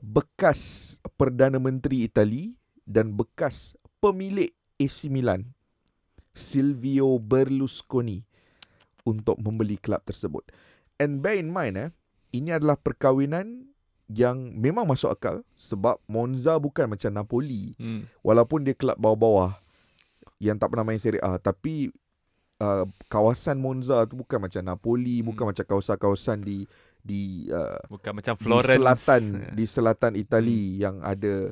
bekas Perdana Menteri Itali dan bekas pemilik AC Milan, Silvio Berlusconi, untuk membeli kelab tersebut. And bear in mind, ini adalah perkahwinan yang memang masuk akal sebab Monza bukan macam Napoli. Walaupun dia kelab bawah-bawah yang tak pernah main Serie A, tapi kawasan Monza tu bukan macam Napoli, bukan macam kawasan-kawasan di bukan macam Florence di selatan Itali yang ada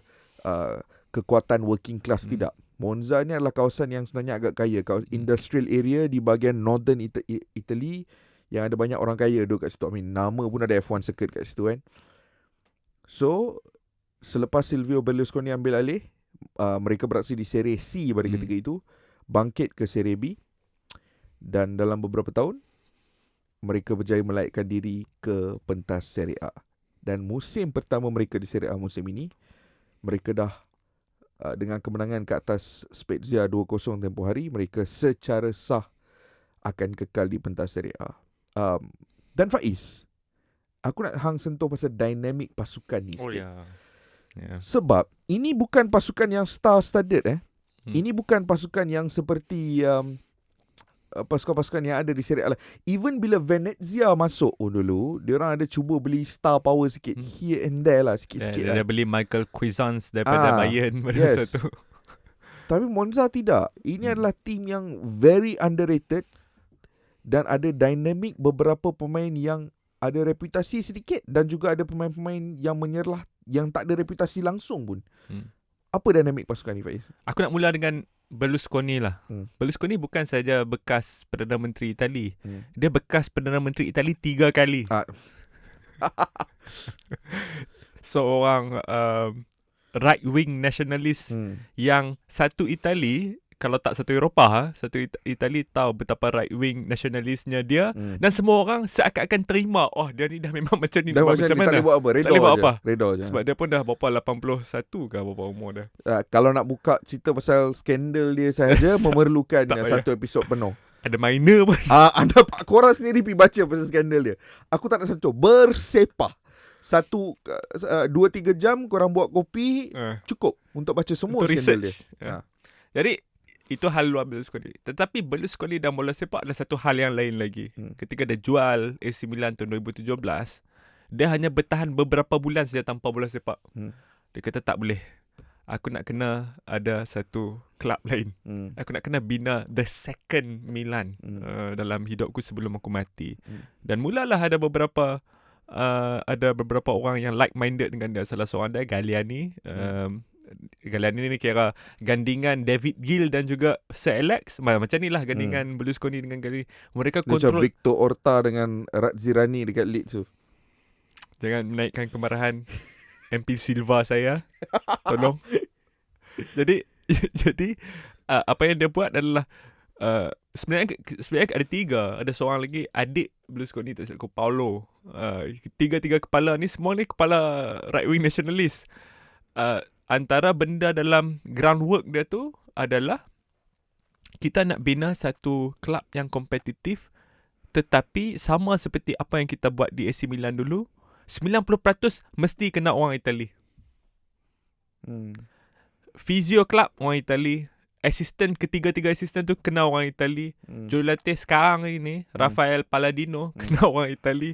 kekuatan working class. Tidak. Monza ni adalah kawasan yang sebenarnya agak kaya, industrial area di bahagian northern Italy yang ada banyak orang kaya duduk kat situ. Nama pun ada F1 circuit kat situ kan. So selepas Silvio Berlusconi ambil alih, mereka beraksi di Serie C pada ketika itu, bangkit ke Serie B, dan dalam beberapa tahun mereka berjaya melaikkan diri ke pentas Serie A. Dan musim pertama mereka di Serie A musim ini, mereka dah dengan kemenangan ke atas Spezia 2-0 tempoh hari, mereka secara sah akan kekal di pentas Serie A. Dan Faiz, aku nak hang sentuh pasal dinamik pasukan ni sikit. Sebab ini bukan pasukan yang star-studded. Ini bukan pasukan yang seperti pasukan-pasukan yang ada di Serie A. Even bila Venezia masuk dulu, diorang ada cuba beli star power sikit, here and there lah, sikit-sikit. Dia beli Michael Cuisance daripada Bayern pada masa tu. Tapi Monza tidak. Ini adalah tim yang very underrated dan ada dinamik beberapa pemain yang ada reputasi sedikit dan juga ada pemain-pemain yang menyerlah yang tak ada reputasi langsung pun. Apa dinamik pasukan ni, Faiz? Aku nak mula dengan Berlusconi lah. Berlusconi bukan saja bekas Perdana Menteri Itali. Dia bekas Perdana Menteri Itali 3 kali. Seorang right-wing nationalist yang satu Itali, kalau tak satu Eropah, satu Itali tahu betapa right-wing nationalistnya dia, dan semua orang seakan-akan terima, dia ni dah memang macam ni, macam mana? Tak boleh buat apa? Reda je. Sebab dia pun dah berapa 81 ke berapa umur dah. Kalau nak buka cerita pasal skandal dia sahaja memerlukan satu episod penuh. Ada minor pun. Anda korang sendiri pergi baca pasal skandal dia. Aku tak nak sentuh. Bersepah 2-3 jam korang buat kopi, cukup untuk baca semua untuk skandal research dia. Jadi itu hal luar Berlusconi. Tetapi Berlusconi dan bola sepak adalah satu hal yang lain lagi. Ketika dia jual AC Milan tahun 2017, dia hanya bertahan beberapa bulan saja tanpa bola sepak. Dia kata tak boleh. Aku nak kena ada satu klub lain. Aku nak kena bina the second Milan dalam hidupku sebelum aku mati. Dan mulalah ada beberapa orang yang like-minded dengan dia. Salah seorang dia Galliani. Galliani ni kira gandingan David Gill dan juga Sir Alex. Macam ni lah gandingan Berlusconi dengan Galliani. Mereka kontrol. Macam Victor Orta dengan Razzirani dekat Leeds tu. Jangan menaikkan kemarahan MP Silva saya. Tolong. Jadi apa yang dia buat adalah sebenarnya ada 3. Ada seorang lagi adik Berlusconi, tak silap aku, Paolo. Tiga kepala ni semua ni kepala right wing nationalist. Antara benda dalam groundwork dia tu adalah kita nak bina satu kelab yang kompetitif, tetapi sama seperti apa yang kita buat di AC Milan dulu, 90% mesti kena orang Itali. Physio club orang Itali, assistant ketiga assistant tu kena orang Itali. Jurulatih sekarang ini Rafael Palladino kena orang Itali,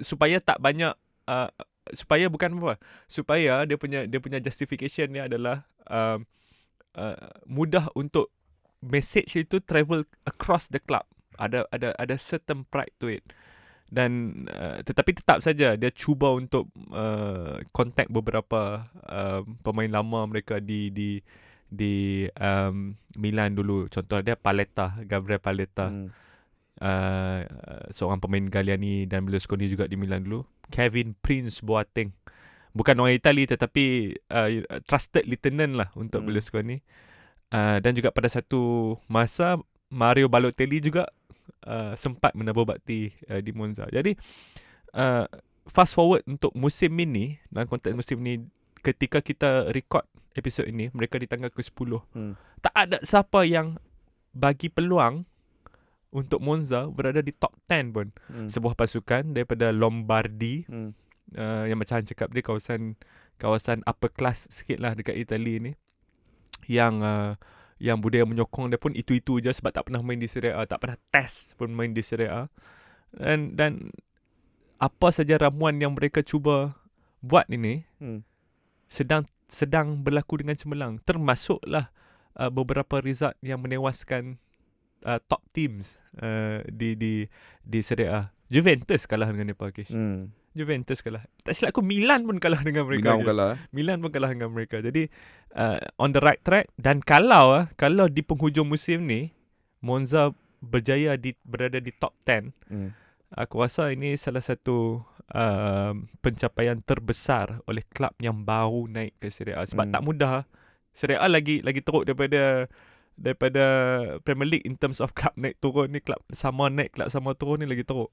supaya tak banyak supaya bukan apa, supaya dia punya justification ni adalah mudah untuk message itu travel across the club. Ada certain pride to it. Dan tetapi tetap saja dia cuba untuk contact beberapa pemain lama mereka di Milan dulu. Contoh dia Gabriel Paletta. Seorang pemain Galliani dan Berlusconi juga di Milan dulu. Kevin Prince Boateng, bukan orang Itali tetapi trusted lieutenant lah untuk Berlusconi. Dan juga pada satu masa Mario Balotelli juga sempat menabur bakti di Monza. Jadi fast forward untuk musim ini, dalam konteks musim ini, ketika kita record episod ini, mereka di tanggal ke-10. Tak ada siapa yang bagi peluang untuk Monza berada di top 10 pun. Sebuah pasukan daripada Lombardi, yang macam Han cakap dia kawasan upper class sikit lah dekat Itali ni, yang budaya menyokong dia pun itu-itu je sebab tak pernah main di Serie A, tak pernah test pun main di Serie A. Dan apa saja ramuan yang mereka cuba buat ini sedang berlaku dengan cemerlang. Termasuklah beberapa result yang menewaskan top teams di Serie A. Juventus kalah dengan Nepal, Juventus kalah. Tak silap aku, Milan pun kalah dengan mereka. Milan pun kalah dengan mereka. Jadi on the right track. Dan kalau di penghujung musim ni Monza berada di top 10, aku rasa ini salah satu pencapaian terbesar oleh klub yang baru naik ke Serie A. Sebab tak mudah. Serie A lagi teruk daripada Premier League in terms of klub naik turun ni. Klub sama naik, klub sama turun ni lagi teruk.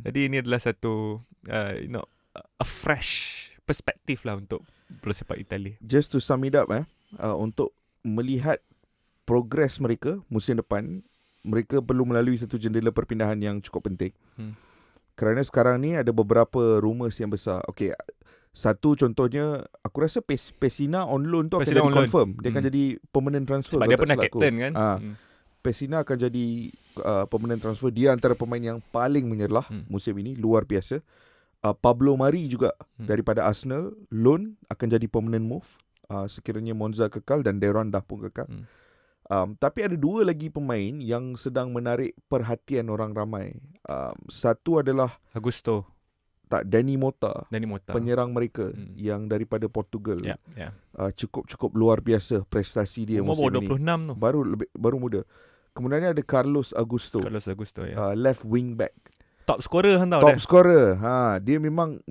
Jadi ini adalah satu a fresh perspektif lah untuk bola sepak Itali. Just to sum it up, untuk melihat progres mereka musim depan, mereka perlu melalui satu jendela perpindahan yang cukup penting. Kerana sekarang ni ada beberapa rumours yang besar. Okay, satu contohnya, aku rasa Pessina on loan tu akan jadi confirm. Dia akan jadi permanent transfer. Sebab dia pernah captain kan. Pessina akan jadi permanent transfer. Dia antara pemain yang paling menyerlah musim ini. Luar biasa. Pablo Mari juga daripada Arsenal, loan, akan jadi permanent move sekiranya Monza kekal dan Deron dah pun kekal. Tapi ada dua lagi pemain yang sedang menarik perhatian orang ramai. Satu adalah Dani Mota, penyerang mereka yang daripada Portugal. Cukup luar biasa prestasi dia musim ini. 26 tu. Baru muda. Kemudian ada Carlos Augusto, left wing back. Top scorer tau. Top scorer. Dia memang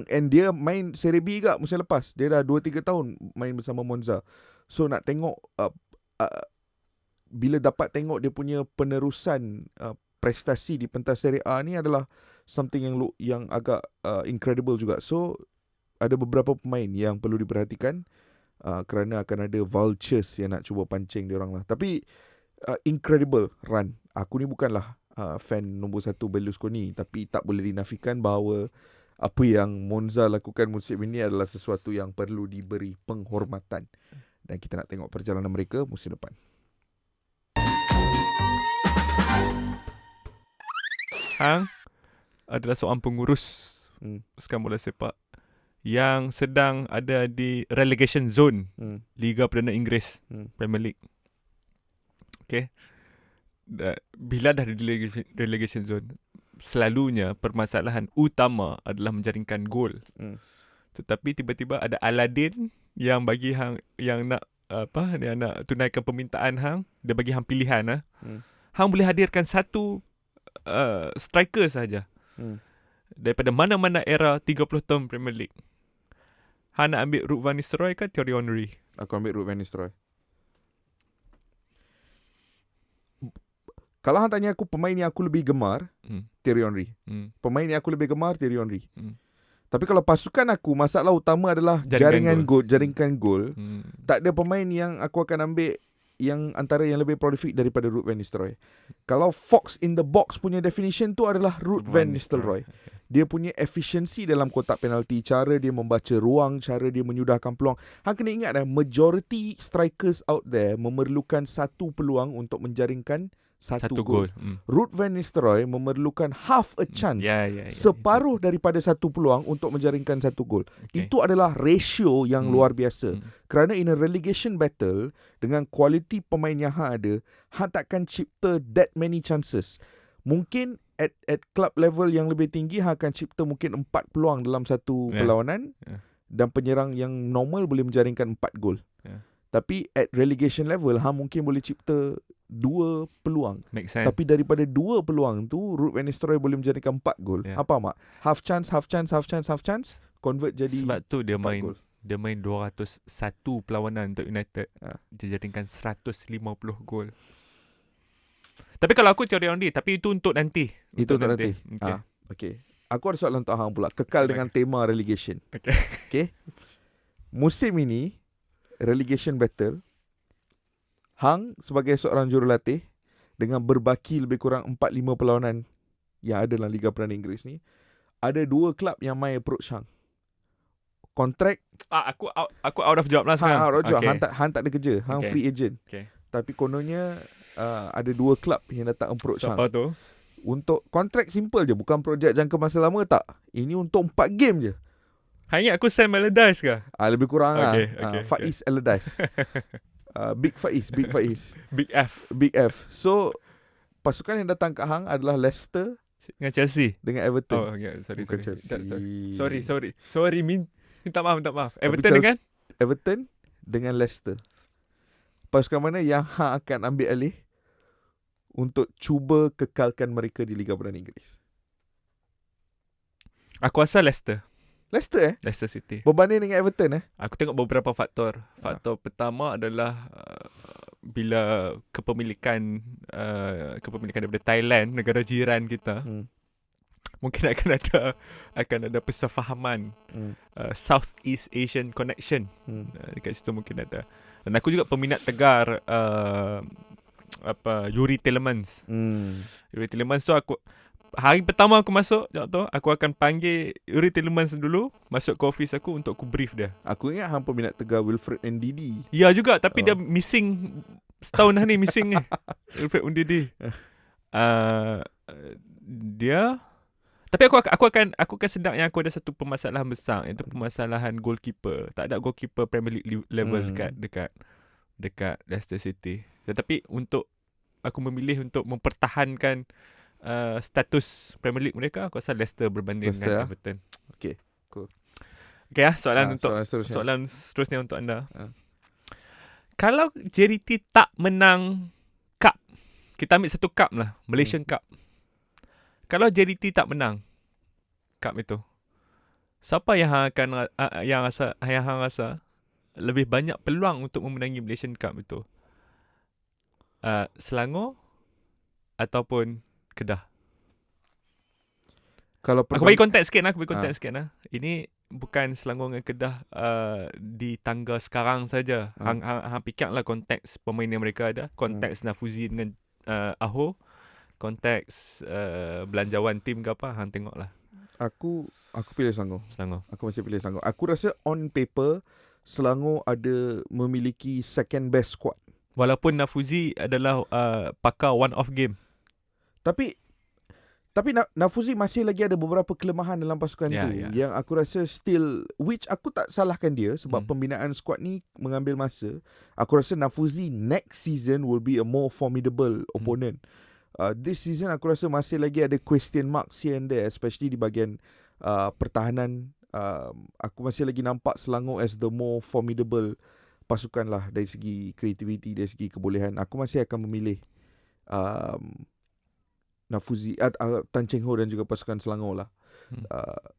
and dia main Serie B juga musim lepas. Dia dah 2-3 tahun main bersama Monza. So nak tengok bila dapat tengok dia punya penerusan prestasi di pentas Serie A ni adalah something yang agak incredible juga. So ada beberapa pemain yang perlu diperhatikan kerana akan ada vultures yang nak cuba pancing dia orang lah. Tapi incredible run. Aku ni bukanlah fan nombor 1 Berlusconi, tapi tak boleh dinafikan bahawa apa yang Monza lakukan musim ini adalah sesuatu yang perlu diberi penghormatan. Dan kita nak tengok perjalanan mereka musim depan. Hang adalah seorang pengurus sukan bola sepak yang sedang ada di relegation zone Liga Perdana Inggeris, Premier League. Okay. Bila dah di relegation zone, selalunya permasalahan utama adalah menjaringkan gol. Tetapi tiba-tiba ada Aladdin yang bagi hang yang nak dia nak tunaikan permintaan hang, dia bagi hang pilihan. Hang boleh hadirkan satu striker saja daripada mana-mana era 30 tahun Premier League. Hang nak ambil Ruud van Nistelrooy ke Thierry Henry? Aku ambil Ruud van Nistelrooy. Kalau hang tanya aku pemain yang aku lebih gemar, Thierry Henry. Pemain yang aku lebih gemar, Thierry Henry. Tapi kalau pasukan aku, masalah utama adalah jaringkan gol. Tak ada pemain yang aku akan ambil yang antara yang lebih prolific daripada Ruud van Nistelrooy. Kalau Fox in the box punya definition tu adalah Ruud van Nistelrooy. Dia punya efisiensi dalam kotak penalti, cara dia membaca ruang, cara dia menyudahkan peluang. Hang kena ingat majority strikers out there memerlukan satu peluang untuk menjaringkan satu gol. Ruud van Nistelrooy memerlukan half a chance, separuh daripada satu peluang untuk menjaringkan satu gol. Itu adalah ratio yang luar biasa. Kerana in a relegation battle, dengan kualiti pemain yang hang ada, hang takkan cipta that many chances. Mungkin at club level yang lebih tinggi, hang akan cipta mungkin 4 peluang dalam satu perlawanan, dan penyerang yang normal boleh menjaringkan 4 gol. Tapi at relegation level, hang mungkin boleh cipta 2 peluang. Tapi daripada 2 peluang tu, Ruud van Nistelrooy boleh menjadikan 4 gol. Apa mak? Half chance, convert jadi sebab tu dia main goal. Dia main 201 perlawanan untuk United. Dia jadikan 150 gol. Tapi kalau aku Thierry Henry, tapi itu untuk nanti. Itu untuk nanti. Okay. Aku ada soalan untuk hang pula. Kekal dengan tema relegation. Okay. Musim ini relegation battle, hang sebagai seorang jurulatih dengan berbaki lebih kurang 4-5 perlawanan yang ada dalam Liga Perdana Inggeris ni, ada 2 klub yang main approach hang. Kontrak aku out of job lah sekarang. Out of job. Hang tak ada kerja. Hang free agent. Tapi kononnya ada 2 klub yang datang approach hang. Siapa tu? Untuk kontrak simple je, bukan projek jangka masa lama tak. Ini untuk 4 game je. Ingat aku Sam Allardyce ke? Lebih kurang Okay. Faiz Allardyce. Big Faiz. Big F. So pasukan yang datang kat hang adalah Leicester dengan Chelsea. Dengan Everton. Oh, okay. Bukan Chelsea. Sorry. Minta maaf. Everton dengan Leicester. Pasukan mana yang hang akan ambil alih untuk cuba kekalkan mereka di Liga Perdana Inggeris? Aku rasa Leicester City. Berbanding dengan Everton Aku tengok beberapa faktor. Faktor pertama adalah bila kepemilikan daripada Thailand, negara jiran kita, mungkin akan ada persefahaman, Southeast Asian connection. Dekat situ mungkin ada. Dan aku juga peminat tegar Yuri Tielemans. Yuri Tielemans tu hari pertama aku masuk tu, aku akan panggil Yuri Tielemans dulu masuk ke office aku untuk aku brief dia. Aku ingat hang peminat tegar Wilfred Ndidi. Ya juga, tapi dia missing setahun ni missing ni. Wilfred Ndidi. Dia, tapi aku akan sedar yang aku ada satu permasalahan besar, iaitu permasalahan goalkeeper. Tak ada goalkeeper Premier League level dekat Leicester City. Tetapi untuk aku memilih untuk mempertahankan status Premier League mereka, aku rasa Leicester berbanding dengan Everton. Okay, cool. Okay soalan seterusnya untuk anda. Kalau JDT tak menang cup, kita ambil satu cup lah, Malaysian Cup. Kalau JDT tak menang cup itu, siapa yang rasa lebih banyak peluang untuk memenangi Malaysian Cup itu? Selangor ataupun Kedah? Aku bagi konteks sikit lah. Ini bukan Selangor dengan Kedah di tangga sekarang saja. Hang fikirlah konteks pemain yang mereka ada, konteks Nafuzi dengan Aho, konteks belanjawan tim ke apa, hang tengoklah. Aku pilih Selangor. Aku masih pilih Selangor. Aku rasa on paper Selangor memiliki second best squad. Walaupun Nafuzi adalah pakar one off game. Tapi Nafuzi masih lagi ada beberapa kelemahan dalam pasukan tu yang aku rasa still, which aku tak salahkan dia sebab pembinaan squad ni mengambil masa. Aku rasa Nafuzi next season will be a more formidable opponent. This season aku rasa masih lagi ada question marks here and there, especially di bahagian pertahanan. Aku masih lagi nampak Selangor as the more formidable pasukan lah dari segi kreativiti, dari segi kebolehan. Aku masih akan memilih Nafuzi, Tan Cheng Ho dan juga pasukan Selangor lah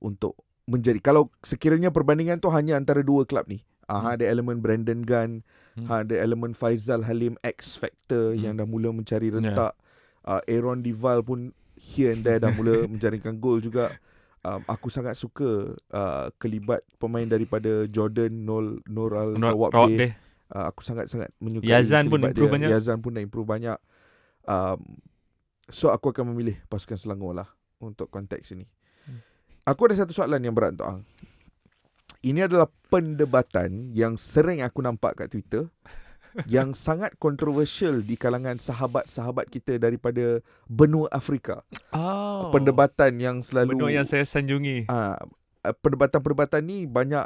untuk menjadi, kalau sekiranya perbandingan tu hanya antara dua klub ni, ada elemen Brandon Gunn, ada elemen Faizal Halim X Factor yang dah mula mencari rentak, Aaron Dival pun here and there dah mula menjaringkan gol juga. Aku sangat suka kelibat pemain daripada Jordan Nur Al-Rawabdeh. Aku sangat-sangat menyukai Yazan pun improve banyak. Yazan pun dah improve banyak. So aku akan memilih pasukan Selangor lah untuk konteks ini. Aku ada satu soalan yang berat untuk hang. Ini adalah perdebatan yang sering aku nampak kat Twitter yang sangat kontroversial di kalangan sahabat-sahabat kita daripada benua Afrika. Perdebatan yang selalu, benua yang saya sanjungi. Perdebatan-perdebatan ni banyak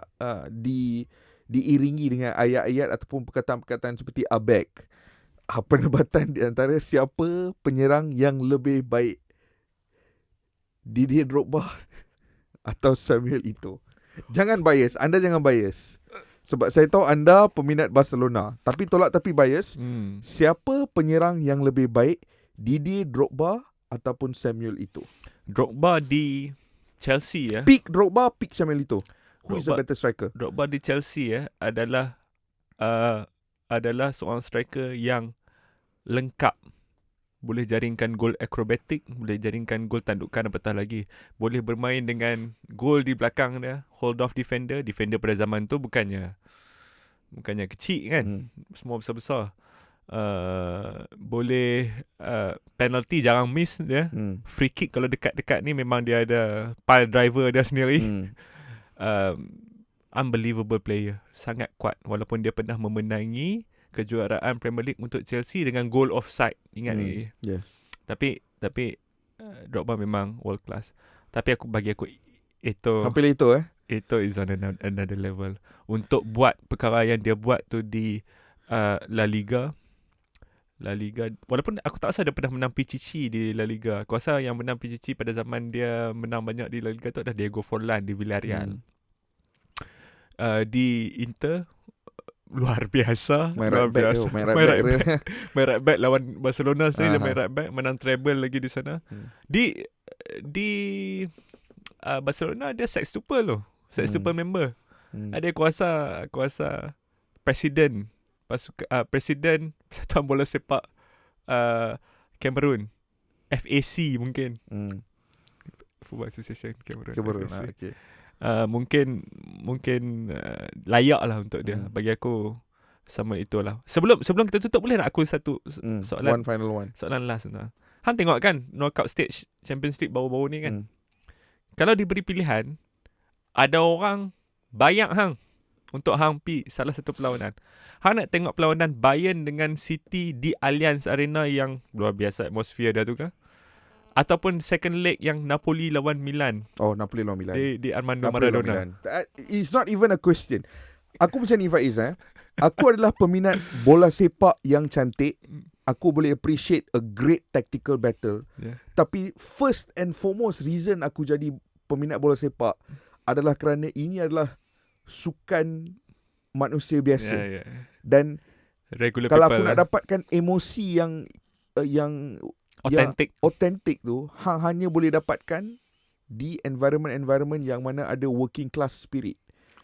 diiringi dengan ayat-ayat ataupun perkataan-perkataan seperti abek. Perdebatan di antara siapa penyerang yang lebih baik, Didier Drogba atau Samuel Eto'o. Anda jangan bias. Sebab saya tahu anda peminat Barcelona, tapi tolak tapi bias. Siapa penyerang yang lebih baik, Didier Drogba ataupun Samuel Eto'o? Drogba di Chelsea Pick Drogba, pick Samuel Eto'o. Who is a better striker? Drogba di Chelsea adalah seorang striker yang lengkap. Boleh jaringkan gol akrobatik, boleh jaringkan gol tandukan, apatah lagi boleh bermain dengan gol di belakang dia, hold off defender pada zaman tu bukannya kecil kan, semua besar-besar. Boleh penalty jarang miss dia. Free kick kalau dekat-dekat ni memang dia ada pile driver dia sendiri. Unbelievable player, sangat kuat. Walaupun dia pernah memenangi kejuaraan Premier League untuk Chelsea dengan goal offside, ingat ni. Yes. Tapi Drogba memang world class. Tapi bagi aku Eto'o is on another level. Untuk buat perkara yang dia buat tu di La Liga, walaupun aku tak rasa dia pernah menang Pichichi di La Liga. Aku rasa yang menang Pichichi pada zaman dia menang banyak di La Liga tu adalah Diego Forlan di Villarreal. Di Inter luar biasa. Main right back lawan Barcelona sendiri. Dia main right back, menang treble lagi di sana. Di Barcelona dia sextuple loh. Sextuple member. Ada kuasa presiden Persatuan Bola Sepak Cameroon, FAC mungkin. Football Association Cameroon. Okay. Mungkin layak lah untuk dia. Bagi aku sama itulah. Sebelum kita tutup, boleh nak aku satu soalan? Final one. Soalan last. Hang tengok kan knockout stage Champions League baru-baru ni kan. Kalau diberi pilihan, ada orang bayar hang untuk hang pi salah satu perlawanan. Hang nak tengok perlawanan Bayern dengan City di Allianz Arena yang luar biasa atmosfer dia tu kan? Ataupun second leg yang Napoli lawan Milan. Oh, Napoli lawan Milan. Di Armando Maradona. It's not even a question. Aku macam ni Faiz. Aku adalah peminat bola sepak yang cantik. Aku boleh appreciate a great tactical battle. Tapi first and foremost reason aku jadi peminat bola sepak adalah kerana ini adalah sukan manusia biasa. Dan regular kalau people, aku nak dapatkan emosi yang authentic tu, hanya boleh dapatkan di environment yang mana ada working class spirit,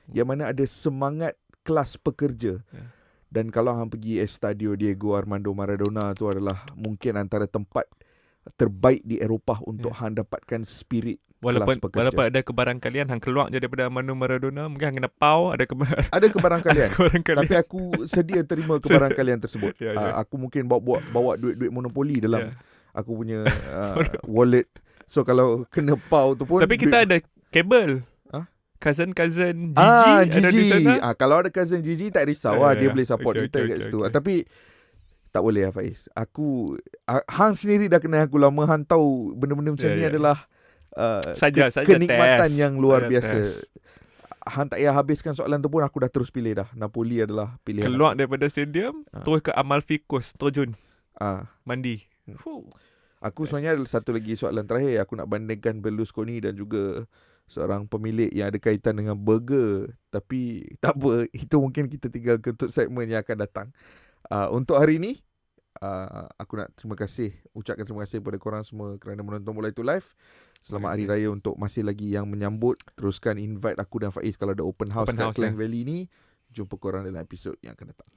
yang mana ada semangat kelas pekerja. Dan kalau hang pergi Estadio Diego Armando Maradona tu adalah mungkin antara tempat terbaik di Eropah untuk hang dapatkan spirit kelas pekerja. Walaupun ada kebarangkalian hang keluar je daripada Armando Maradona, mungkin hang kena pau, ada kebarangkalian. Tapi aku sedia terima kebarangkalian tersebut. Aku mungkin bawa duit monopoli dalam aku punya wallet. So kalau kena pau tu pun, tapi kita ada kabel. Cousin Gigi ada di sana. Kalau ada cousin Gigi tak risau dia boleh support kita kat situ. Tapi tak boleh lah Faiz. Hang sendiri dah kenal aku lama. Hang tahu benda-benda macam ni adalah kenikmatan yang luar biasa. Hang tak payah habiskan soalan tu pun aku dah terus pilih dah. Napoli adalah pilihan. Keluar daripada stadium, terus ke Amalfi Coast, terjun. Mandi. Aku sebenarnya ada satu lagi soalan terakhir. Aku nak bandingkan Berlusconi dan juga seorang pemilik yang ada kaitan dengan burger. Tapi tak apa, itu mungkin kita tinggalkan untuk segmen yang akan datang. Untuk hari ini, aku nak ucapkan terima kasih kepada korang semua kerana menonton Bola Itu Live. Selamat Hari Raya untuk masih lagi yang menyambut. Teruskan invite aku dan Faiz kalau ada open house kat Klang Valley ni. Jumpa korang dalam episod yang akan datang.